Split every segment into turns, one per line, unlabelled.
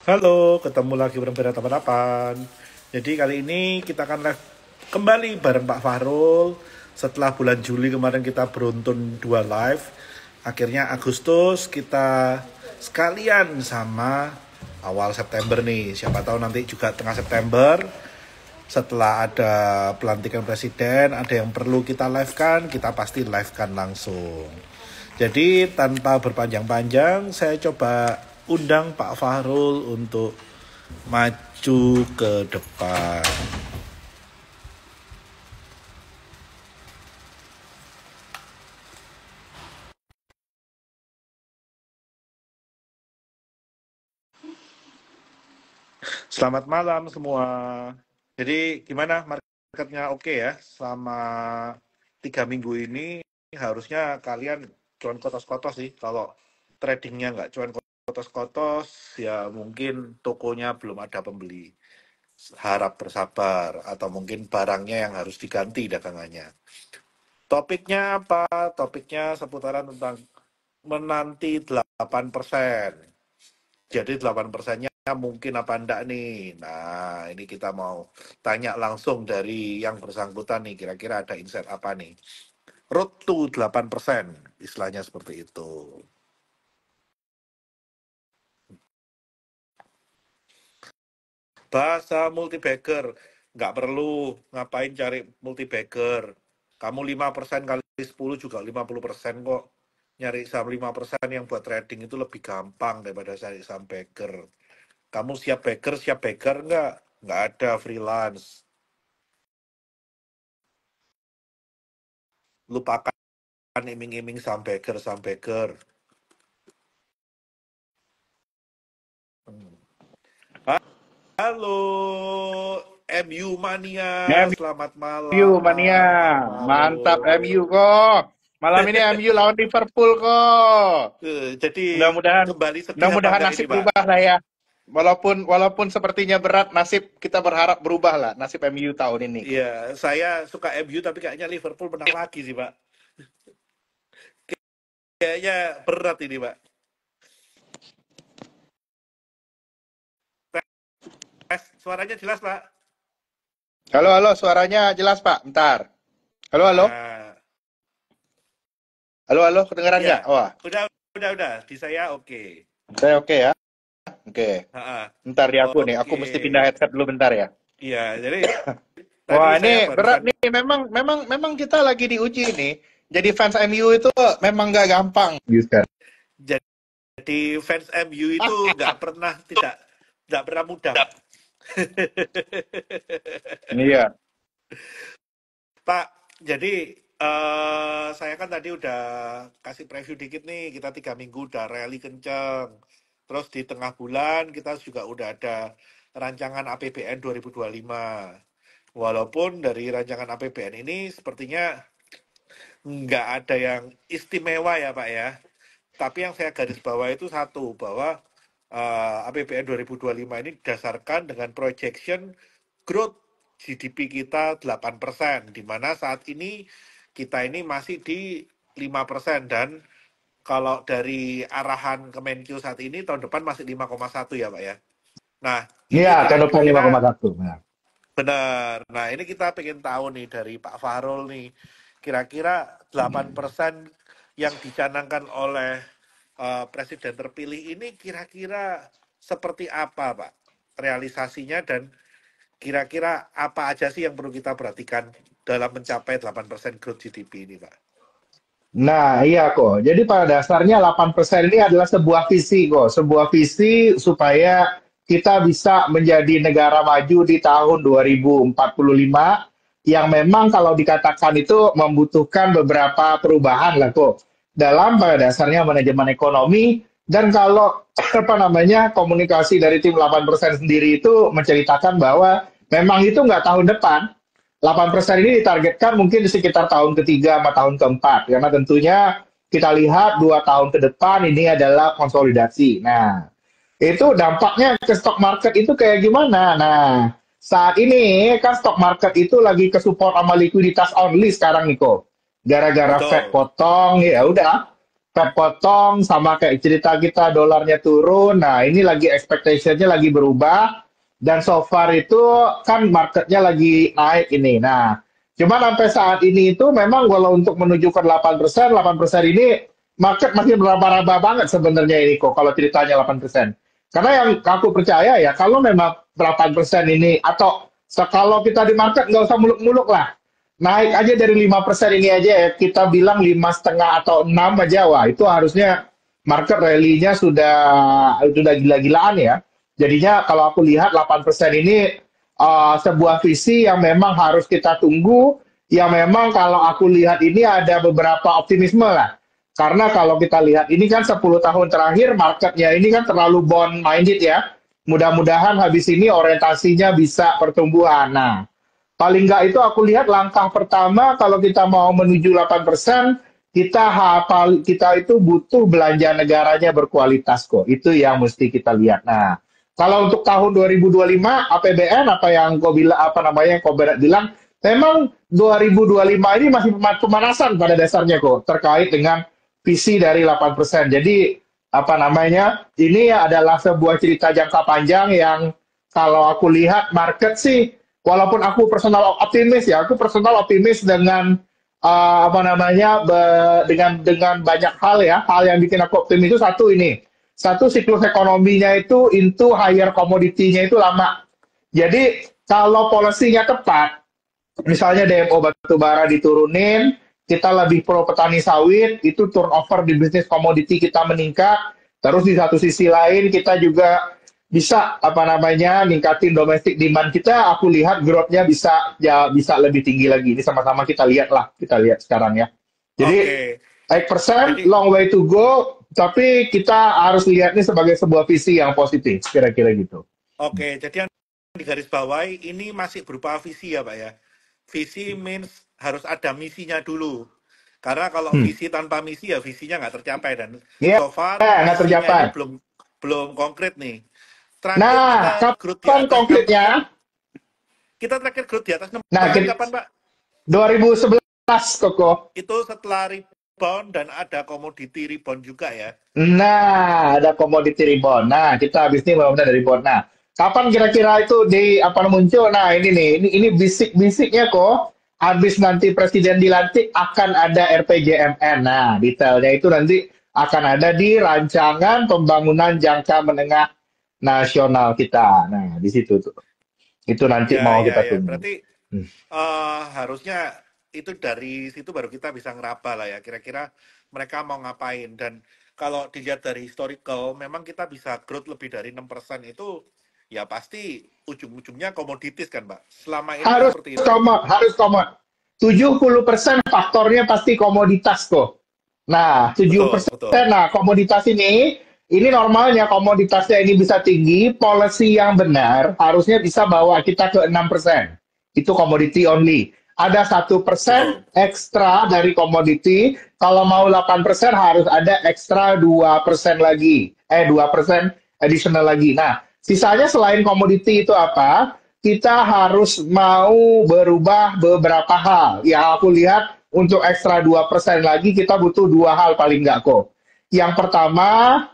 Halo, ketemu lagi berbeda teman-teman. Jadi kali ini kita akan live kembali bareng Pak Fahrul. Setelah bulan Juli kemarin kita beruntun 2 live. Akhirnya Agustus kita sekalian sama awal September nih. Siapa tahu nanti juga tengah September. Setelah ada pelantikan presiden, ada yang perlu kita live-kan, kita pasti live-kan langsung. Jadi tanpa berpanjang-panjang, saya coba undang Pak Fahrul untuk maju ke depan. Selamat malam semua. Jadi gimana marketnya oke ya? Selama 3 minggu ini harusnya kalian cuan kotos-kotos sih. Kalau tradingnya nggak cuan kotos-kotos, ya mungkin tokonya belum ada pembeli. Harap bersabar, atau mungkin barangnya yang harus diganti dagangannya. Topiknya apa? Topiknya seputaran tentang menanti 8%. Jadi 8%-nya mungkin apa enggak nih? Nah, ini kita mau tanya langsung dari yang bersangkutan nih, kira-kira ada insight apa nih? Road to 8%, istilahnya seperti itu. Bahasa multibagger, nggak perlu ngapain cari multibagger. Kamu 5% kali 10 juga 50% kok. Nyari saham 5% yang buat trading itu lebih gampang daripada cari saham bagger. Kamu siap bagger nggak? Nggak ada freelance. Lupakan iming-iming saham bagger. Halo, MU Mania, selamat
MU mania,
malam, Pak
mantap
Farul.
MU kok. Malam ini MU lawan Liverpool kok.
Jadi
Mudah-mudahan,
kembali sedih apa
mudah-mudahan
enggak ini,
nasib
Pak?
berubah lah ya. Walaupun sepertinya berat, nasib kita berharap berubah lah nasib MU tahun ini kok.
Iya, saya suka MU tapi kayaknya Liverpool menang lagi sih, Pak. Kayaknya berat ini, Pak. Suaranya jelas, Pak.
Halo, halo, suaranya jelas Pak. Bentar. Halo, halo.
Nah,
Halo, halo, kedengeran
ya,
nggak? Wah,
udah. Di saya oke.
saya oke ya. Oke.
Ha-ha.
Bentar di aku nih. Aku
Oke.
mesti pindah headset dulu bentar ya.
Iya, jadi tadi
Wah,
saya
ini berat
barusan.
nih. Memang kita lagi diuji nih. Jadi fans MU itu memang nggak gampang.
Jadi fans MU itu nggak pernah mudah, Pak.
Iya.
Pak, jadi saya kan tadi udah kasih preview dikit nih, kita 3 minggu udah rally kenceng. Terus di tengah bulan kita juga udah ada rancangan APBN 2025. Walaupun dari rancangan APBN ini sepertinya nggak ada yang istimewa ya Pak ya. Tapi yang saya garis bawah itu satu, bahwa APBN 2025 ini didasarkan dengan projection growth GDP kita 8%, di mana saat ini kita ini masih di 5%, dan kalau dari arahan Kemenkyu saat ini tahun depan masih 5,1 ya Pak ya. Nah,
Iya,
ini
tahun depan
kira-kira
5,1. Benar.
benar. Nah, ini kita pengen tahu nih dari Pak Fahrul nih, kira-kira 8% yang dicanangkan oleh presiden terpilih ini kira-kira seperti apa, Pak? Realisasinya, dan kira-kira apa aja sih yang perlu kita perhatikan dalam mencapai 8% growth GDP ini, Pak?
Nah, iya kok. Jadi pada dasarnya 8% ini adalah sebuah visi kok. Sebuah visi supaya kita bisa menjadi negara maju di tahun 2045 yang memang kalau dikatakan itu membutuhkan beberapa perubahan lah kok. Dalam pada dasarnya manajemen ekonomi dan kalau apa namanya komunikasi dari tim 8% sendiri itu menceritakan bahwa memang itu nggak tahun depan, 8% ini ditargetkan mungkin di sekitar tahun ketiga sama tahun keempat karena tentunya kita lihat 2 tahun ke depan ini adalah konsolidasi. Nah, itu dampaknya ke stock market itu kayak gimana? Nah, saat ini kan stock market itu lagi ke support sama likuiditas only sekarang nih kok. Gara-gara Fed
Betul.
potong ya udah Fed potong sama kayak cerita kita dolarnya turun. Nah, ini lagi expectation-nya lagi berubah dan so far itu kan marketnya lagi naik ini. Nah, cuman sampai saat ini itu memang kalau untuk menuju ke 8% ini market masih beraba-raba banget sebenarnya ini kok kalau ceritanya 8%. Karena yang aku percaya ya kalau memang 8% ini atau kalau kita di market nggak usah muluk-muluk lah, naik aja dari 5% ini aja ya, kita bilang 5,5 atau 6 aja, wah itu harusnya market rally-nya sudah gila-gilaan ya. Jadinya kalau aku lihat 8% ini sebuah visi yang memang harus kita tunggu, yang memang kalau aku lihat ini ada beberapa optimisme lah. Karena kalau kita lihat ini kan 10 tahun terakhir marketnya ini kan terlalu bond minded ya. Mudah-mudahan habis ini orientasinya bisa pertumbuhan. Nah, paling nggak itu aku lihat langkah pertama kalau kita mau menuju 8%, kita itu butuh belanja negaranya berkualitas kok. Itu yang mesti kita lihat. Nah, kalau untuk tahun 2025 APBN apa yang kau bilang apa namanya yang kau bilang memang 2025 ini masih pemanasan pada dasarnya kok terkait dengan visi dari 8%. Jadi apa namanya ini adalah sebuah cerita jangka panjang yang kalau aku lihat market sih walaupun aku personal optimis ya, aku personal optimis dengan apa namanya dengan banyak hal ya. Hal yang bikin aku optimis itu satu ini. Satu siklus ekonominya itu into higher commodity-nya itu lama. Jadi kalau polisinya tepat, misalnya DMO batubara diturunin, kita lebih pro petani sawit, itu turnover di bisnis komoditi kita meningkat. Terus di satu sisi lain kita juga bisa apa namanya ningkatin domestic demand kita. Aku lihat growth-nya bisa ya bisa lebih tinggi lagi. Ini sama-sama kita lihat lah, kita lihat sekarang ya. Jadi
Oke,
8%
jadi
long way to go, tapi kita harus lihat ini sebagai sebuah visi yang positif, kira-kira gitu.
jadi yang di garis bawahi ini masih berupa visi ya Pak ya. Visi means harus ada misinya dulu. Karena kalau
Hmm.
visi tanpa misi ya visinya nggak tercapai dan
Iya,
so far
nggak
misinya
tercapai.
ini belum belum konkret nih. Terakhir
Nah,
kita growth di
kapan
atas
konkretnya?
6%. Kita terakhir growth di atas
Nah,
6% kapan Pak?
2011 Koko.
Itu setelah rebound dan ada komoditi rebound juga ya.
Nah, ada commodity rebound. Nah, kita habis ini benar-benar dari rebound. Nah, kapan kira-kira itu di apa muncul? Nah, ini nih, ini bisik-bisiknya kok. Habis nanti presiden dilantik akan ada RPJMN. Nah, detailnya itu nanti akan ada di rancangan pembangunan jangka menengah nasional kita. Nah, di situ tuh. Itu nanti
Ya,
mau
ya,
kita
ya.
tunggu.
Berarti
Hmm.
harusnya itu dari situ baru kita bisa ngeraba lah ya. Kira-kira mereka mau ngapain. Dan kalau dilihat dari historical, memang kita bisa growth lebih dari 6% itu ya pasti ujung-ujungnya komoditis kan, Pak. Selama ini
Harus
seperti itu.
harus komod. 70% faktornya pasti komoditas kok. Nah, tujuh
Betul,
persen
betul.
nah komoditas ini normalnya komoditasnya ini bisa tinggi, policy yang benar harusnya bisa bawa kita ke 6%. Itu commodity only. Ada 1%
Betul.
ekstra dari komoditi, kalau mau 8% harus ada ekstra 2% lagi. 2% additional lagi. Nah, sisanya selain komoditi itu apa? Kita harus mau berubah beberapa hal. Yang aku lihat untuk ekstra 2% lagi kita butuh dua hal paling nggak kok. Yang pertama,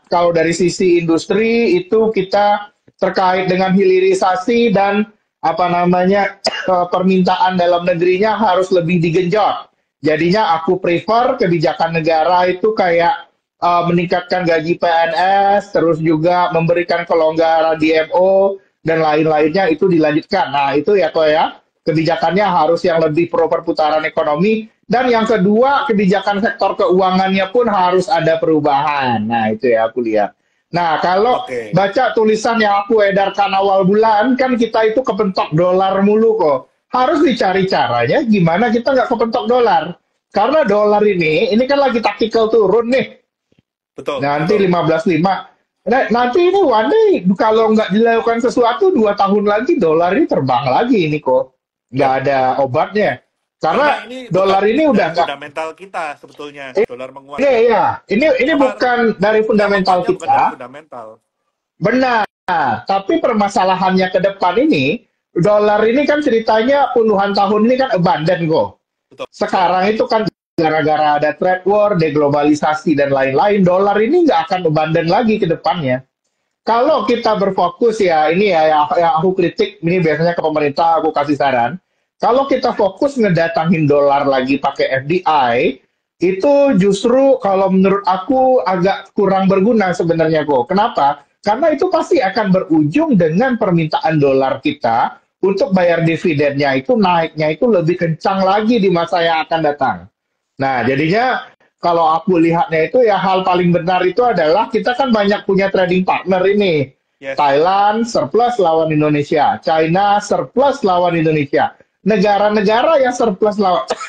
kalau dari sisi industri itu kita terkait dengan hilirisasi dan apa namanya permintaan dalam negerinya harus lebih digenjot. Jadinya aku prefer kebijakan negara itu kayak meningkatkan gaji PNS, terus juga memberikan kelonggaran DMO dan lain-lainnya itu dilanjutkan. Nah itu ya kok ya kebijakannya harus yang lebih pro perputaran ekonomi dan yang kedua kebijakan sektor keuangannya pun harus ada perubahan. Nah itu ya aku lihat. Nah kalau
Oke.
baca tulisan yang aku edarkan awal bulan kan kita itu kepentok dolar mulu kok. Harus dicari caranya gimana kita nggak kepentok dolar. Karena dolar ini kan lagi taktikal turun nih.
Betul,
Nanti
betul.
15,5. Nah, nanti ini one day kalau nggak dilakukan sesuatu 2 tahun lagi dolar ini terbang lagi ini kok. Nggak
Yap.
ada obatnya.
Karena
Karena
ini bukan
dolar ini udah
dari
nggak.
fundamental kita sebetulnya, dolar menguat
Ini
ya.
ya, ini
Apa
bukan dari
yang
fundamental
menguatnya bukan dari
kita.
fundamental.
Benar. Tapi permasalahannya ke depan ini, dolar ini kan ceritanya puluhan tahun ini kan abundant kok.
Betul.
Sekarang itu kan gara-gara ada trade war, deglobalisasi dan lain-lain, dolar ini nggak akan abundant lagi ke depannya. Kalau kita berfokus ya, ini ya aku kritik ini biasanya ke pemerintah, aku kasih saran. Kalau kita fokus ngedatangin dolar lagi pakai FDI, itu justru kalau menurut aku agak kurang berguna sebenarnya kok. Kenapa? Karena itu pasti akan berujung dengan permintaan dolar kita untuk bayar dividennya itu naiknya itu lebih kencang lagi di masa yang akan datang. Nah, jadinya kalau aku lihatnya itu ya hal paling benar itu adalah kita kan banyak punya trading partner ini.
Yes.
Thailand surplus lawan Indonesia, China surplus lawan Indonesia. Negara-negara yang surplus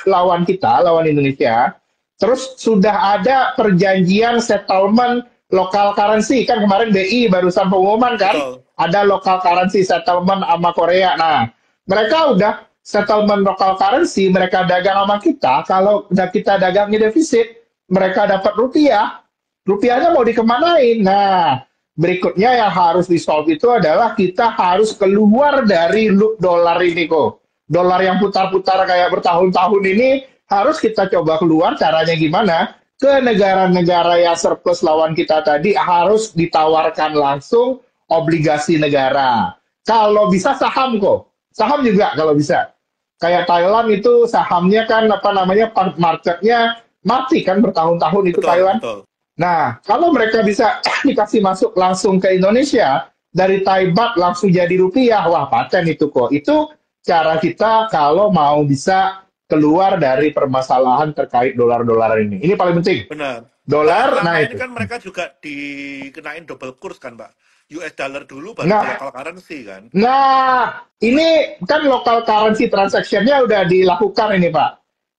lawan kita, lawan Indonesia, terus sudah ada perjanjian settlement local currency. Kan kemarin BI barusan pengumuman kan,
Betul.
ada local currency settlement sama Korea. Nah, mereka udah settlement local currency, mereka dagang sama kita, kalau udah kita dagangnya defisit, mereka dapat rupiah, rupiahnya mau dikemanain? Nah, berikutnya yang harus di-solve itu adalah kita harus keluar dari loop dolar ini kok. Dolar yang putar-putar kayak bertahun-tahun ini harus kita coba keluar, caranya gimana? Ke negara-negara yang surplus lawan kita tadi harus ditawarkan langsung obligasi negara. Kalau bisa saham kok. Saham juga kalau bisa. Kayak Thailand itu sahamnya kan apa namanya marketnya mati kan bertahun-tahun itu
Betul,
Thailand.
betul.
Nah, kalau mereka bisa dikasih masuk langsung ke Indonesia, dari Thai baht langsung jadi rupiah, wah paten itu kok. Itu cara kita kalau mau bisa keluar dari permasalahan terkait dolar-dolar ini. Ini paling penting.
Benar. Karena
Dolar,
selama
nah
ini
itu.
kan mereka juga dikenain double kurs kan, Pak. US dollar dulu baru ke
Nah,
local currency kan.
nah, ini kan local currency transaction-nya udah dilakukan ini, Pak.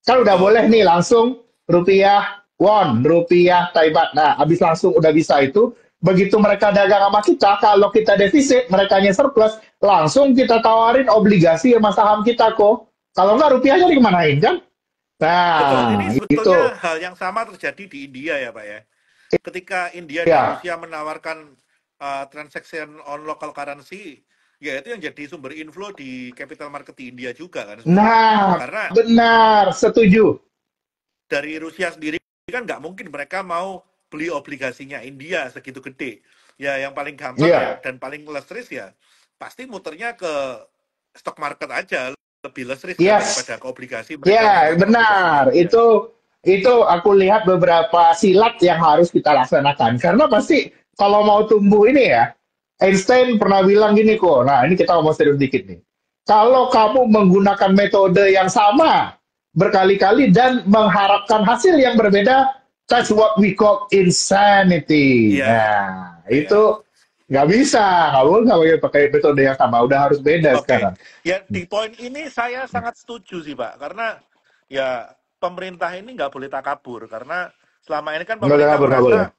Kan udah
Betul,
boleh nih
betul.
langsung rupiah won, rupiah Thai baht. Nah, habis langsung udah bisa itu. Begitu mereka dagang sama kita, kalau kita defisit, mereka surplus, langsung kita tawarin obligasi sama saham kita kok. Kalau nggak rupiahnya dikemanain kan?
Betul. Ini
Nah,
sebetulnya
itu.
hal yang sama terjadi di India ya, Pak ya. Ketika India dan
Ya.
Rusia menawarkan transaction on local currency, ya itu yang jadi sumber inflow di capital market di India juga kan sebetulnya.
Nah,
Karena
benar, setuju.
dari Rusia sendiri kan nggak mungkin mereka mau beli obligasinya India segitu gede. Ya yang paling gampang ya
Iya.
dan paling less risk ya pasti muternya ke stock market aja, lebih less risk kan
Yes.
daripada ke obligasi, mereka
Ya,
menjual obligasinya
benar.
India.
Itu aku lihat beberapa silat yang harus kita laksanakan. Karena pasti kalau mau tumbuh ini ya, Einstein pernah bilang gini kok. Nah, ini kita ngomong serius dikit nih. Kalau kamu menggunakan metode yang sama berkali-kali dan mengharapkan hasil yang berbeda, that's what we call insanity.
Iya,
Nah,
iya.
itu nggak bisa. Kamu nggak pakai metode yang sama. Udah harus beda
Oke,
sekarang.
ya di poin ini saya sangat setuju sih Pak, karena ya pemerintah ini nggak boleh takabur, karena selama ini kan
Nggak boleh
pemerintah
kabur, nggak boleh.
merasa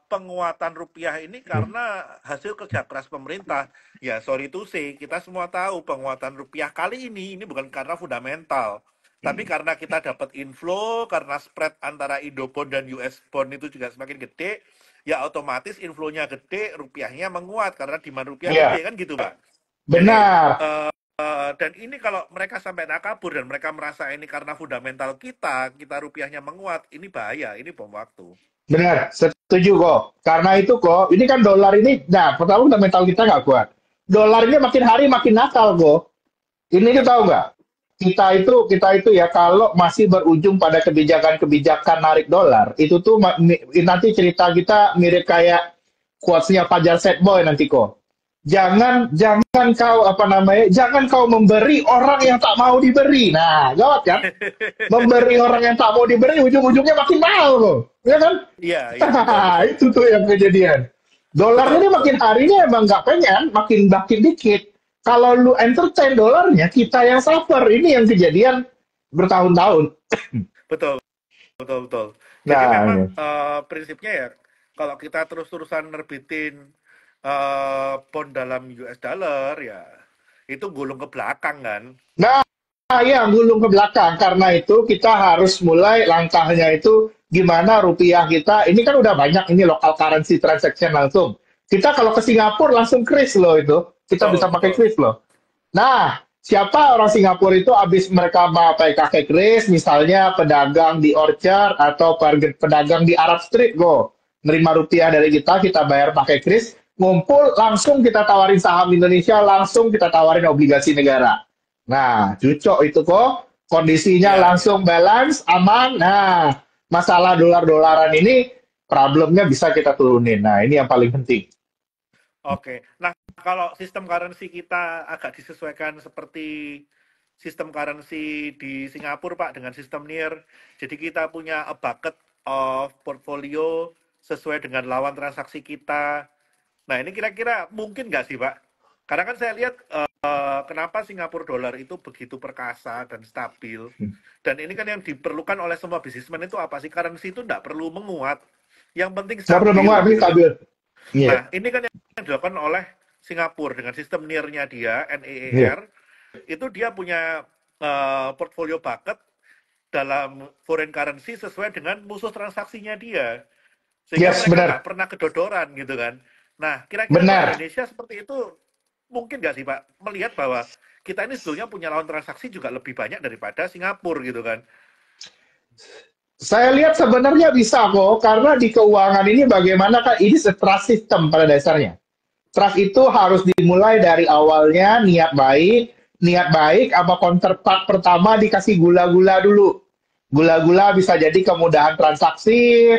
penguatan rupiah ini karena hasil kerja keras pemerintah. Ya sorry to say, kita semua tahu penguatan rupiah kali ini bukan karena fundamental, tapi karena kita dapat inflow, karena spread antara Indo bond dan US bond itu juga semakin gede, ya otomatis inflow-nya gede, rupiahnya menguat karena demand rupiah
Iya,
gede kan gitu Pak. Jadi
benar.
dan ini kalau mereka sampai takabur dan mereka merasa ini karena fundamental kita rupiahnya menguat, ini bahaya, ini bom waktu.
Benar, setuju kok. Karena itu kok, ini kan dolar ini, nah pertama fundamental kita nggak kuat. Dolar ini makin hari makin nakal kok. Ini tuh tahu nggak? Kita itu ya kalau masih berujung pada kebijakan-kebijakan narik dolar, itu tuh nanti cerita kita mirip kayak quotes-nya Fajar Setboy nanti kok. Jangan kau apa namanya? Jangan kau memberi orang yang tak mau diberi. Nah, gawat kan? Memberi orang yang tak mau diberi ujung-ujungnya makin mahal loh, ya kan?
Iya, iya, betul, betul.
Itu tuh yang kejadian. Dolar
Betul,
ini
betul.
makin harinya emang nggak pengen, makin dikit. Kalau lu entertain dolarnya, kita yang suffer. Ini yang kejadian bertahun-tahun.
Betul, betul, betul. Jadi
Nah,
memang
ini.
prinsipnya ya kalau kita terus-terusan nerbitin bond dalam US dollar ya itu gulung ke belakang kan.
Nah, ya gulung ke belakang. Karena itu kita harus mulai langkahnya itu gimana rupiah kita. Ini kan udah banyak ini local currency transaction langsung. Kita kalau ke Singapura langsung kris loh itu. Kita
Betul,
bisa pakai
betul.
kris loh. Nah, siapa orang Singapura itu habis mereka pakai kris, misalnya pedagang di Orchard atau pedagang di Arab Street, go nerima rupiah dari kita, kita bayar pakai kris, ngumpul langsung kita tawarin saham Indonesia, langsung kita tawarin obligasi negara. Nah, cocok itu kok, kondisinya
Ya, ya.
langsung balance, aman. Nah, masalah dolar-dolaran ini problemnya bisa kita turunin. Nah, ini yang paling penting.
Oke. Nah, kalau sistem currency kita agak disesuaikan seperti sistem currency di Singapura, Pak, dengan sistem NIR. Jadi kita punya a bucket of portfolio sesuai dengan lawan transaksi kita. Nah, ini kira-kira mungkin nggak sih, Pak? Karena kan saya lihat kenapa Singapura dolar itu begitu perkasa dan stabil. Dan ini kan yang diperlukan oleh semua bisnismen itu apa sih? Currency itu nggak perlu menguat. Yang penting
Nggak perlu
stabil
menguat, ini
gitu.
stabil. Iya,
Nah, ini kan yang dilakukan oleh Singapura dengan sistem NIR-nya dia,
iya.
NEER, itu dia punya portfolio bucket dalam foreign currency sesuai dengan musuh transaksinya dia. Sehingga
Yes,
mereka nggak
benar.
pernah kedodoran gitu kan. Nah, kira-kira kalau
Benar.
Indonesia seperti itu, mungkin nggak sih Pak, melihat bahwa kita ini sebetulnya punya lawan transaksi juga lebih banyak daripada Singapura gitu kan.
Saya lihat sebenarnya bisa kok, karena di keuangan ini bagaimana kan ini trust system pada dasarnya. Trust itu harus dimulai dari awalnya niat baik apa counterpart pertama dikasih gula-gula dulu. Gula-gula bisa jadi kemudahan transaksi,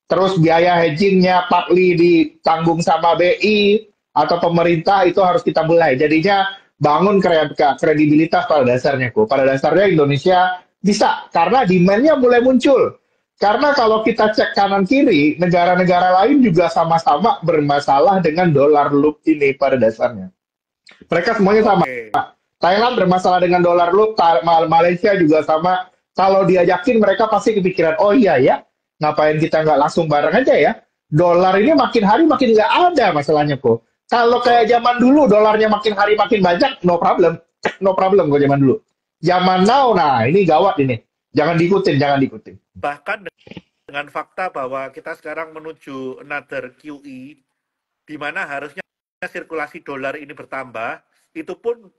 terus biaya hedgingnya partly ditanggung sama BI atau pemerintah itu harus kita mulai. Jadinya bangun kredibilitas pada dasarnya kok. Pada dasarnya Indonesia bisa karena demand-nya mulai muncul. Karena kalau kita cek kanan kiri, negara-negara lain juga sama-sama bermasalah dengan dolar loop ini pada dasarnya. Mereka semuanya sama.
Oke.
Thailand bermasalah dengan dolar loop, Malaysia juga sama. Kalau diajakin mereka pasti kepikiran, oh iya ya, ngapain kita nggak langsung bareng aja ya? Dolar ini makin hari makin nggak ada masalahnya kok. Kalau kayak
Betul.
zaman dulu dolarnya makin hari makin banyak, no problem, no problem kok zaman dulu. Zaman now, nah ini gawat ini. Jangan diikutin, jangan diikutin.
Bahkan dengan fakta bahwa kita sekarang menuju another QE, di mana harusnya sirkulasi dolar ini bertambah, itu pun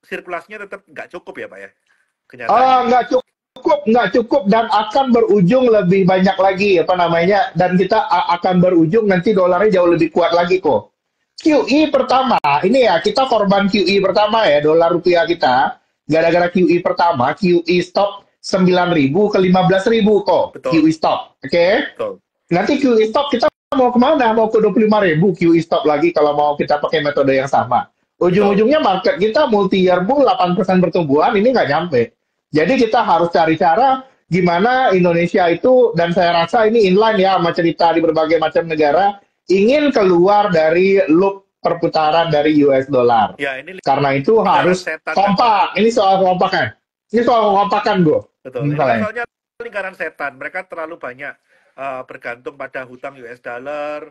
sirkulasinya tetap nggak cukup ya Pak ya, kenyataannya.
Nggak cukup dan akan berujung lebih banyak lagi apa namanya dan kita akan berujung nanti dolarnya jauh lebih kuat lagi kok. QE pertama ini ya kita korban QE pertama ya dolar rupiah kita gara-gara QE pertama QE stop 9.000 ke 15.000 kok
Betul,
QE stop oke okay?
betul.
Nanti QE stop kita mau kemana mau ke 25.000 QE stop lagi kalau mau kita pakai metode yang sama
Betul.
ujung-ujungnya market kita multi year bull 8% pertumbuhan ini nggak nyampe jadi kita harus cari cara gimana Indonesia itu dan saya rasa ini inline ya sama cerita di berbagai macam negara ingin keluar dari loop perputaran dari US dollar.
Ya, ini
Karena itu
lingkaran
harus
setan kan, Pak.
kompak. Ini soal kekompakan. Ini soal kekompakan, bro.
Betul. Ini kan
Misalnya.
soalnya lingkaran setan. Mereka terlalu banyak bergantung pada hutang US dollar,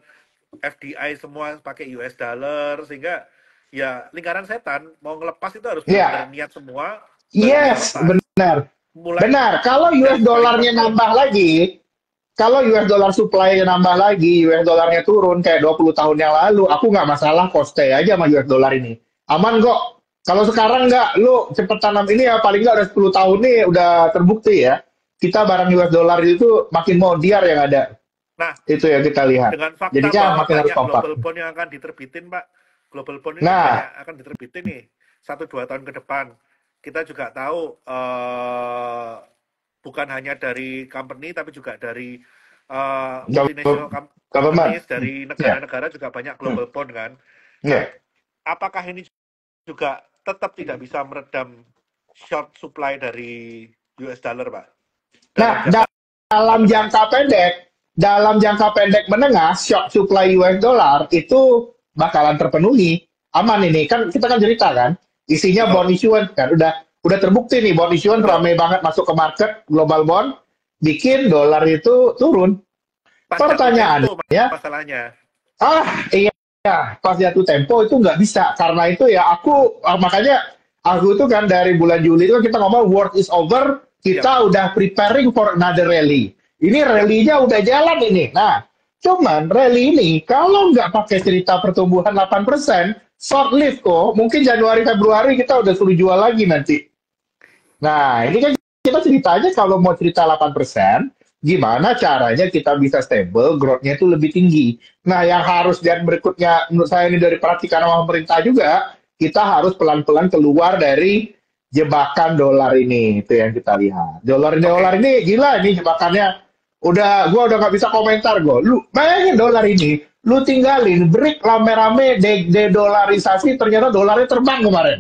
FDI semua pakai US dollar, sehingga ya lingkaran setan mau ngelepas itu harus benar-benar
Iya.
niat semua, baru bisa
Yes,
lepas.
benar.
Mulai
Benar. Kalau US
dari
dollarnya
bagaimana?
nambah lagi, kalau US dollar supply nambah lagi, US dollarnya turun kayak 20 tahun yang lalu, aku nggak masalah kok stay aja sama US dollar ini. Aman kok. Kalau sekarang nggak, lu cepet tanam ini ya paling nggak udah 10 tahun nih udah terbukti ya. Kita barang US dollar itu makin mau diar yang ada.
Nah,
Itu yang kita lihat.
dengan fakta
Jadinya
bahwa
makin harus
banyak
kompak.
global bond yang akan diterbitin, Pak. Global bond ini kan banyak
Nah,
akan diterbitin nih 1-2 tahun ke depan. Kita juga tahu bukan hanya dari company tapi juga dari multinational
government.
companies dari
Ya,
negara-negara juga banyak global bond kan. Nah,
ya.
apakah ini juga tetap tidak bisa meredam short supply dari US dollar, Pak? Dalam
Nah,
jangka
dalam
menengah.
jangka pendek, menengah, shock supply US dollar itu bakalan terpenuhi. Aman ini kan kita kan cerita kan, isinya bond
Betul,
issuance kan udah terbukti nih bond issuance
betul.
ramai banget masuk ke market global bond, bikin dolar itu turun.
Pas jatuh tempo
Pertanyaannya,
masalahnya.
iya pas jatuh tempo itu nggak bisa karena itu ya makanya aku tuh kan dari bulan Juli itu kan kita ngomong world is over
Siap,
kita udah preparing for another rally ini
siap.
rally-nya udah jalan ini nah cuman rally ini kalau nggak pakai cerita pertumbuhan 8% short lived kok. Mungkin Januari Februari kita udah suruh jual lagi nanti. Nah, ini kan kita ceritanya kalau mau cerita 8%, gimana caranya kita bisa stable, growth-nya itu lebih tinggi. Nah, yang harus dan berikutnya menurut saya ini dari perhatikan sama pemerintah juga, kita harus pelan-pelan keluar dari jebakan dolar ini. Itu yang kita lihat. Dolar
Oke,
ini gila ini jebakannya. Gua udah nggak bisa komentar gue. Lu bayangin dolar ini, lu tinggalin, break rame-rame, de-dolarisasi, ternyata dolarnya terbang kemarin.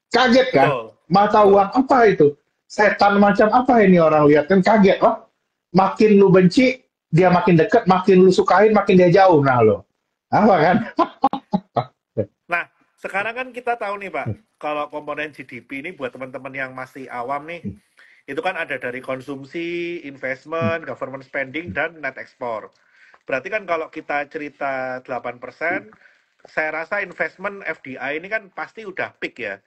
Kaget kan?
betul,
Mata
betul.
uang apa itu? Setan macam apa ini orang lihat kan kaget. Oh, makin lu benci, dia makin deket, makin lu sukain, makin dia jauh. Nah lo, apa kan?
Nah, sekarang kan kita tahu nih Pak, kalau komponen GDP ini buat teman-teman yang masih awam nih, itu kan ada dari konsumsi, investment, government spending, dan net export. Berarti kan kalau kita cerita 8%, saya rasa investment FDI ini kan pasti udah peak ya.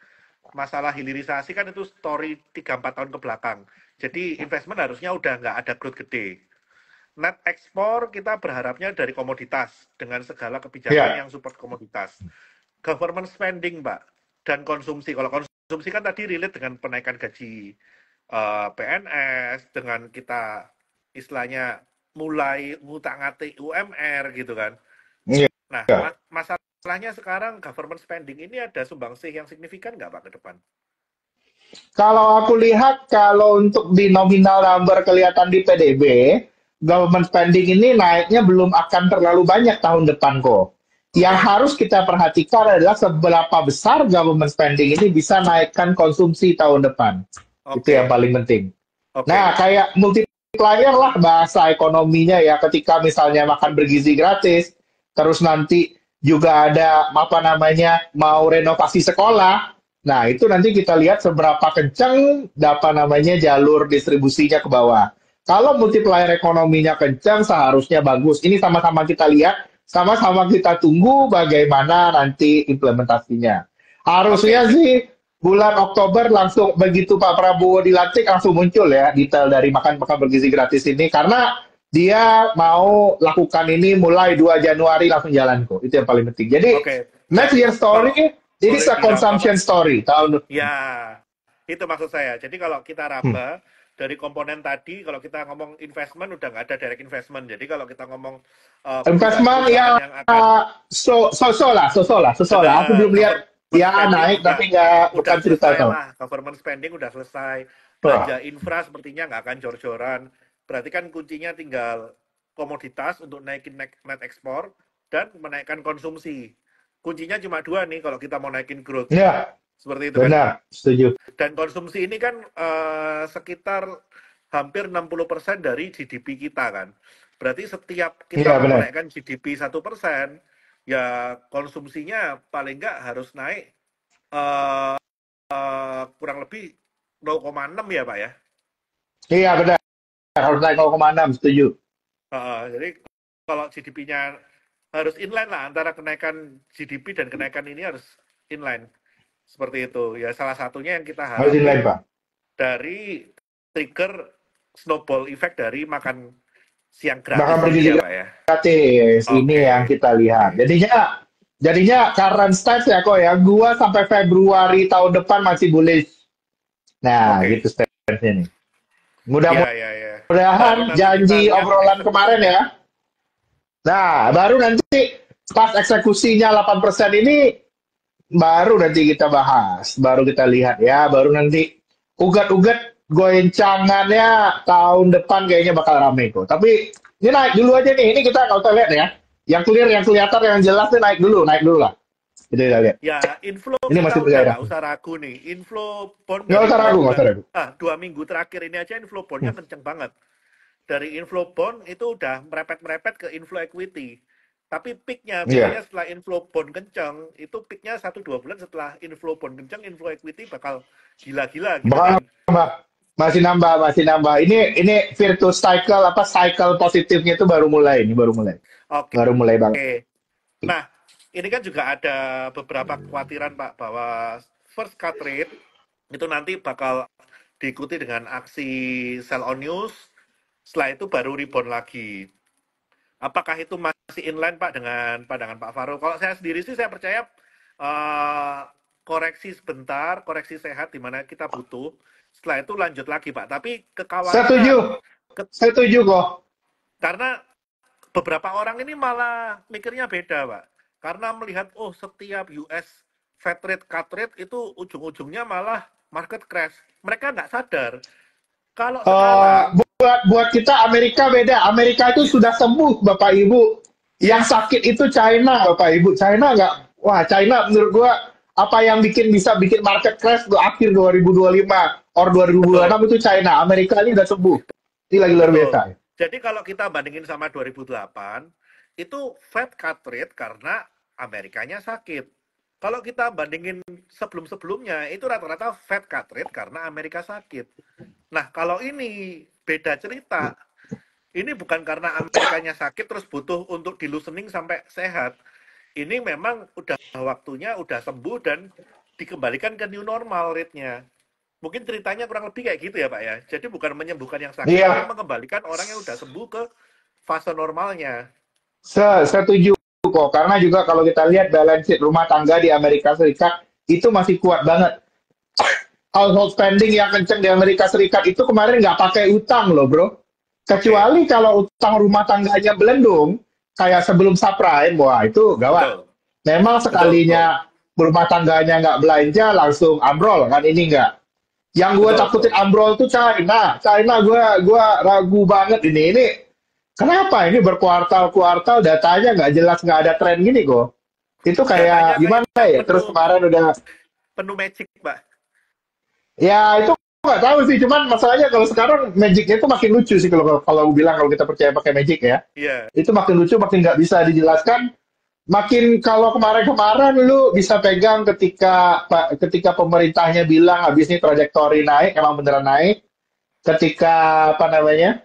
Masalah hilirisasi kan itu story 3-4 tahun ke belakang. Jadi investment harusnya udah nggak ada growth gede. Net ekspor kita berharapnya dari komoditas dengan segala kebijakan
Ya,
yang support komoditas. Government spending, Mbak, dan konsumsi. Kalau konsumsi kan tadi relate dengan penaikan gaji PNS, dengan kita istilahnya mulai ngutang-ngatik UMR gitu kan.
iya.
Nah, masalahnya sekarang government spending ini ada sumbangsih yang signifikan nggak Pak ke depan?
Kalau aku lihat, kalau untuk di nominal number kelihatan di PDB, government spending ini naiknya belum akan terlalu banyak tahun depan kok. Yang
Oke,
harus kita perhatikan adalah seberapa besar government spending ini bisa naikkan konsumsi tahun depan. Itu yang
oke,
paling penting. Nah,
oke.
kayak multiplier lah bahasa ekonominya ya. Ketika misalnya makan bergizi gratis, terus nanti juga ada apa namanya mau renovasi sekolah. Nah, itu nanti kita lihat seberapa kencang apa namanya jalur distribusinya ke bawah. Kalau multiplier ekonominya kencang, seharusnya bagus. Ini sama-sama kita lihat, sama-sama kita tunggu bagaimana nanti implementasinya.
Oke,
Harusnya
sip.
sih bulan Oktober langsung begitu Pak Prabowo dilantik langsung muncul ya detail dari makan bergizi gratis ini karena dia mau lakukan ini mulai 2 Januari langsung jalan kok. Itu yang paling penting. Jadi
Oke.
next
Jadi
year
kalau
story ini
boleh
a
diraba,
consumption story tahun.
ya itu maksud saya. Jadi kalau kita raba dari komponen tadi, kalau kita ngomong investment udah nggak ada direct investment. Jadi kalau kita ngomong
Investment
perusahaan-perusahaan
ya
yang akan
so-so lah. Aku
benar
belum lihat
government
ya
spending
naik
juga
tapi nggak
udah
bukan cerita
selesai
tahun.
lah. Government spending udah selesai.
Wah,
Belanja infra sepertinya nggak akan jor-joran. Berarti kan kuncinya tinggal komoditas untuk naikin net ekspor dan menaikkan konsumsi. Kuncinya cuma dua nih kalau kita mau naikin growth.
ya
Seperti itu kan.
benar, setuju.
Dan konsumsi ini kan sekitar hampir 60% dari GDP kita kan. Berarti setiap kita
Iya
mau
benar.
menaikkan GDP 1%, ya konsumsinya paling nggak harus naik kurang lebih 0,6 ya Pak ya.
Iya benar. Harus naik 0,6 setuju.
Jadi kalau GDP-nya harus inline lah antara kenaikan GDP dan kenaikan ini harus inline. Seperti itu. Ya salah satunya yang kita
Harus inline
harapin
Pak.
dari trigger snowball effect dari makan siang
Bahkan
gratis ini
bergizi
ya Pak ya.
gratis ini yang
Oke,
kita lihat.
oke.
Jadinya current stats ya kok ya. Gua sampai Februari tahun depan masih bullish. Nah,
Oke.
gitu statsnya nih.
Ya, ya, ya. Baru
Mudah-mudahan
nanti kita
janji
lihat
obrolan kemarin
eksekusinya.
ya. Nah, baru nanti pas eksekusinya 8% ini baru nanti kita bahas, baru kita lihat ya, baru nanti ugat-ugat goencangannya tahun depan kayaknya bakal rame kok. Tapi ini naik dulu aja nih, ini kita nggak usah lihat ya. Yang clear, yang kelihatan, yang jelas nih naik dulu lah. Jadi kita lihat.
Ya, inflow
Ini
kita
masih
udah
bergairah.
nggak usah ragu nih. Inflow bond
Nggak
dari
usah ragu, nggak usah ragu.
2 minggu terakhir ini aja inflow bondnya kenceng banget. Dari inflow bond itu udah merepet-merepet ke inflow equity. Tapi peaknya biasanya
Iya.
setelah inflow bond kenceng, itu peaknya 1-2 bulan setelah inflow bond kenceng, inflow equity bakal gila-gila gitu
Bakal
kan.
nambah, masih nambah, masih nambah. Ini virtuous cycle apa cycle positifnya itu baru mulai, ini baru mulai.
Oke.
Baru mulai banget.
Nah, ini kan juga ada beberapa kekhawatiran Pak bahwa first cut rate itu nanti bakal diikuti dengan aksi sell on news, setelah itu baru rebound lagi. Apakah itu masih inline Pak dengan pandangan Pak Farouk? Kalau saya sendiri sih saya percaya eh, koreksi sebentar, koreksi sehat di mana kita butuh. Setelah itu lanjut lagi, Pak. Tapi
Setuju,
kekhawatiran, ke-
setuju kok.
karena beberapa orang ini malah mikirnya beda, Pak. Karena melihat, oh setiap US Fed rate, cut rate itu ujung-ujungnya malah market crash. Mereka nggak sadar. Kalau sekarang,
Buat kita Amerika beda. Amerika itu sudah sembuh, Bapak Ibu. Yang
yes,
sakit itu China, Bapak Ibu. China nggak, wah China menurut gua apa yang bisa bikin market crash di akhir 2025 or 2026
betul.
itu China. Amerika ini udah sembuh. Ini lagi luar biasa.
Betul. Jadi kalau kita bandingin sama 2008, itu Fed cut rate karena Amerikanya sakit. Kalau kita bandingin sebelum-sebelumnya, itu rata-rata Fed cut rate karena Amerika sakit. Nah, kalau ini beda cerita. Ini bukan karena Amerikanya sakit terus butuh untuk di loosening sampai sehat. Ini memang udah waktunya, udah sembuh dan dikembalikan ke new normal rate-nya. Mungkin ceritanya kurang lebih kayak gitu ya Pak ya. Jadi bukan menyembuhkan yang sakit, tapi
Iya,
mengembalikan orang yang udah sembuh ke fase normalnya.
setuju kok. Karena juga kalau kita lihat balance sheet rumah tangga di Amerika Serikat itu masih kuat banget. Household spending yang kenceng di Amerika Serikat itu kemarin nggak pakai utang loh bro.
Oke,
Kecuali kalau utang rumah tangganya belendung, kayak sebelum subprime, wah itu gawat.
betul,
Memang
betul, betul,
sekalinya rumah tangganya nggak belanja langsung ambrol kan ini nggak. Yang gue
betul,
takutin
betul.
ambrol tuh China. China gue ragu banget ini. Kenapa ini berkuartal-kuartal datanya nggak jelas nggak ada tren gini kok. Itu
Datanya
kayak
kayak
gimana ya? Terus
penuh
kemarin udah
penuh magic Pak.
ya itu nggak tahu sih, cuman masalahnya kalau sekarang magicnya itu makin lucu sih kalau kalau bilang kalau kita percaya pakai magic ya.
Iya,
Itu makin lucu, makin nggak bisa dijelaskan. Makin kalau kemarin-kemarin lu bisa pegang ketika pemerintahnya bilang habis ini trajektori naik, emang beneran naik. Ketika apa namanya?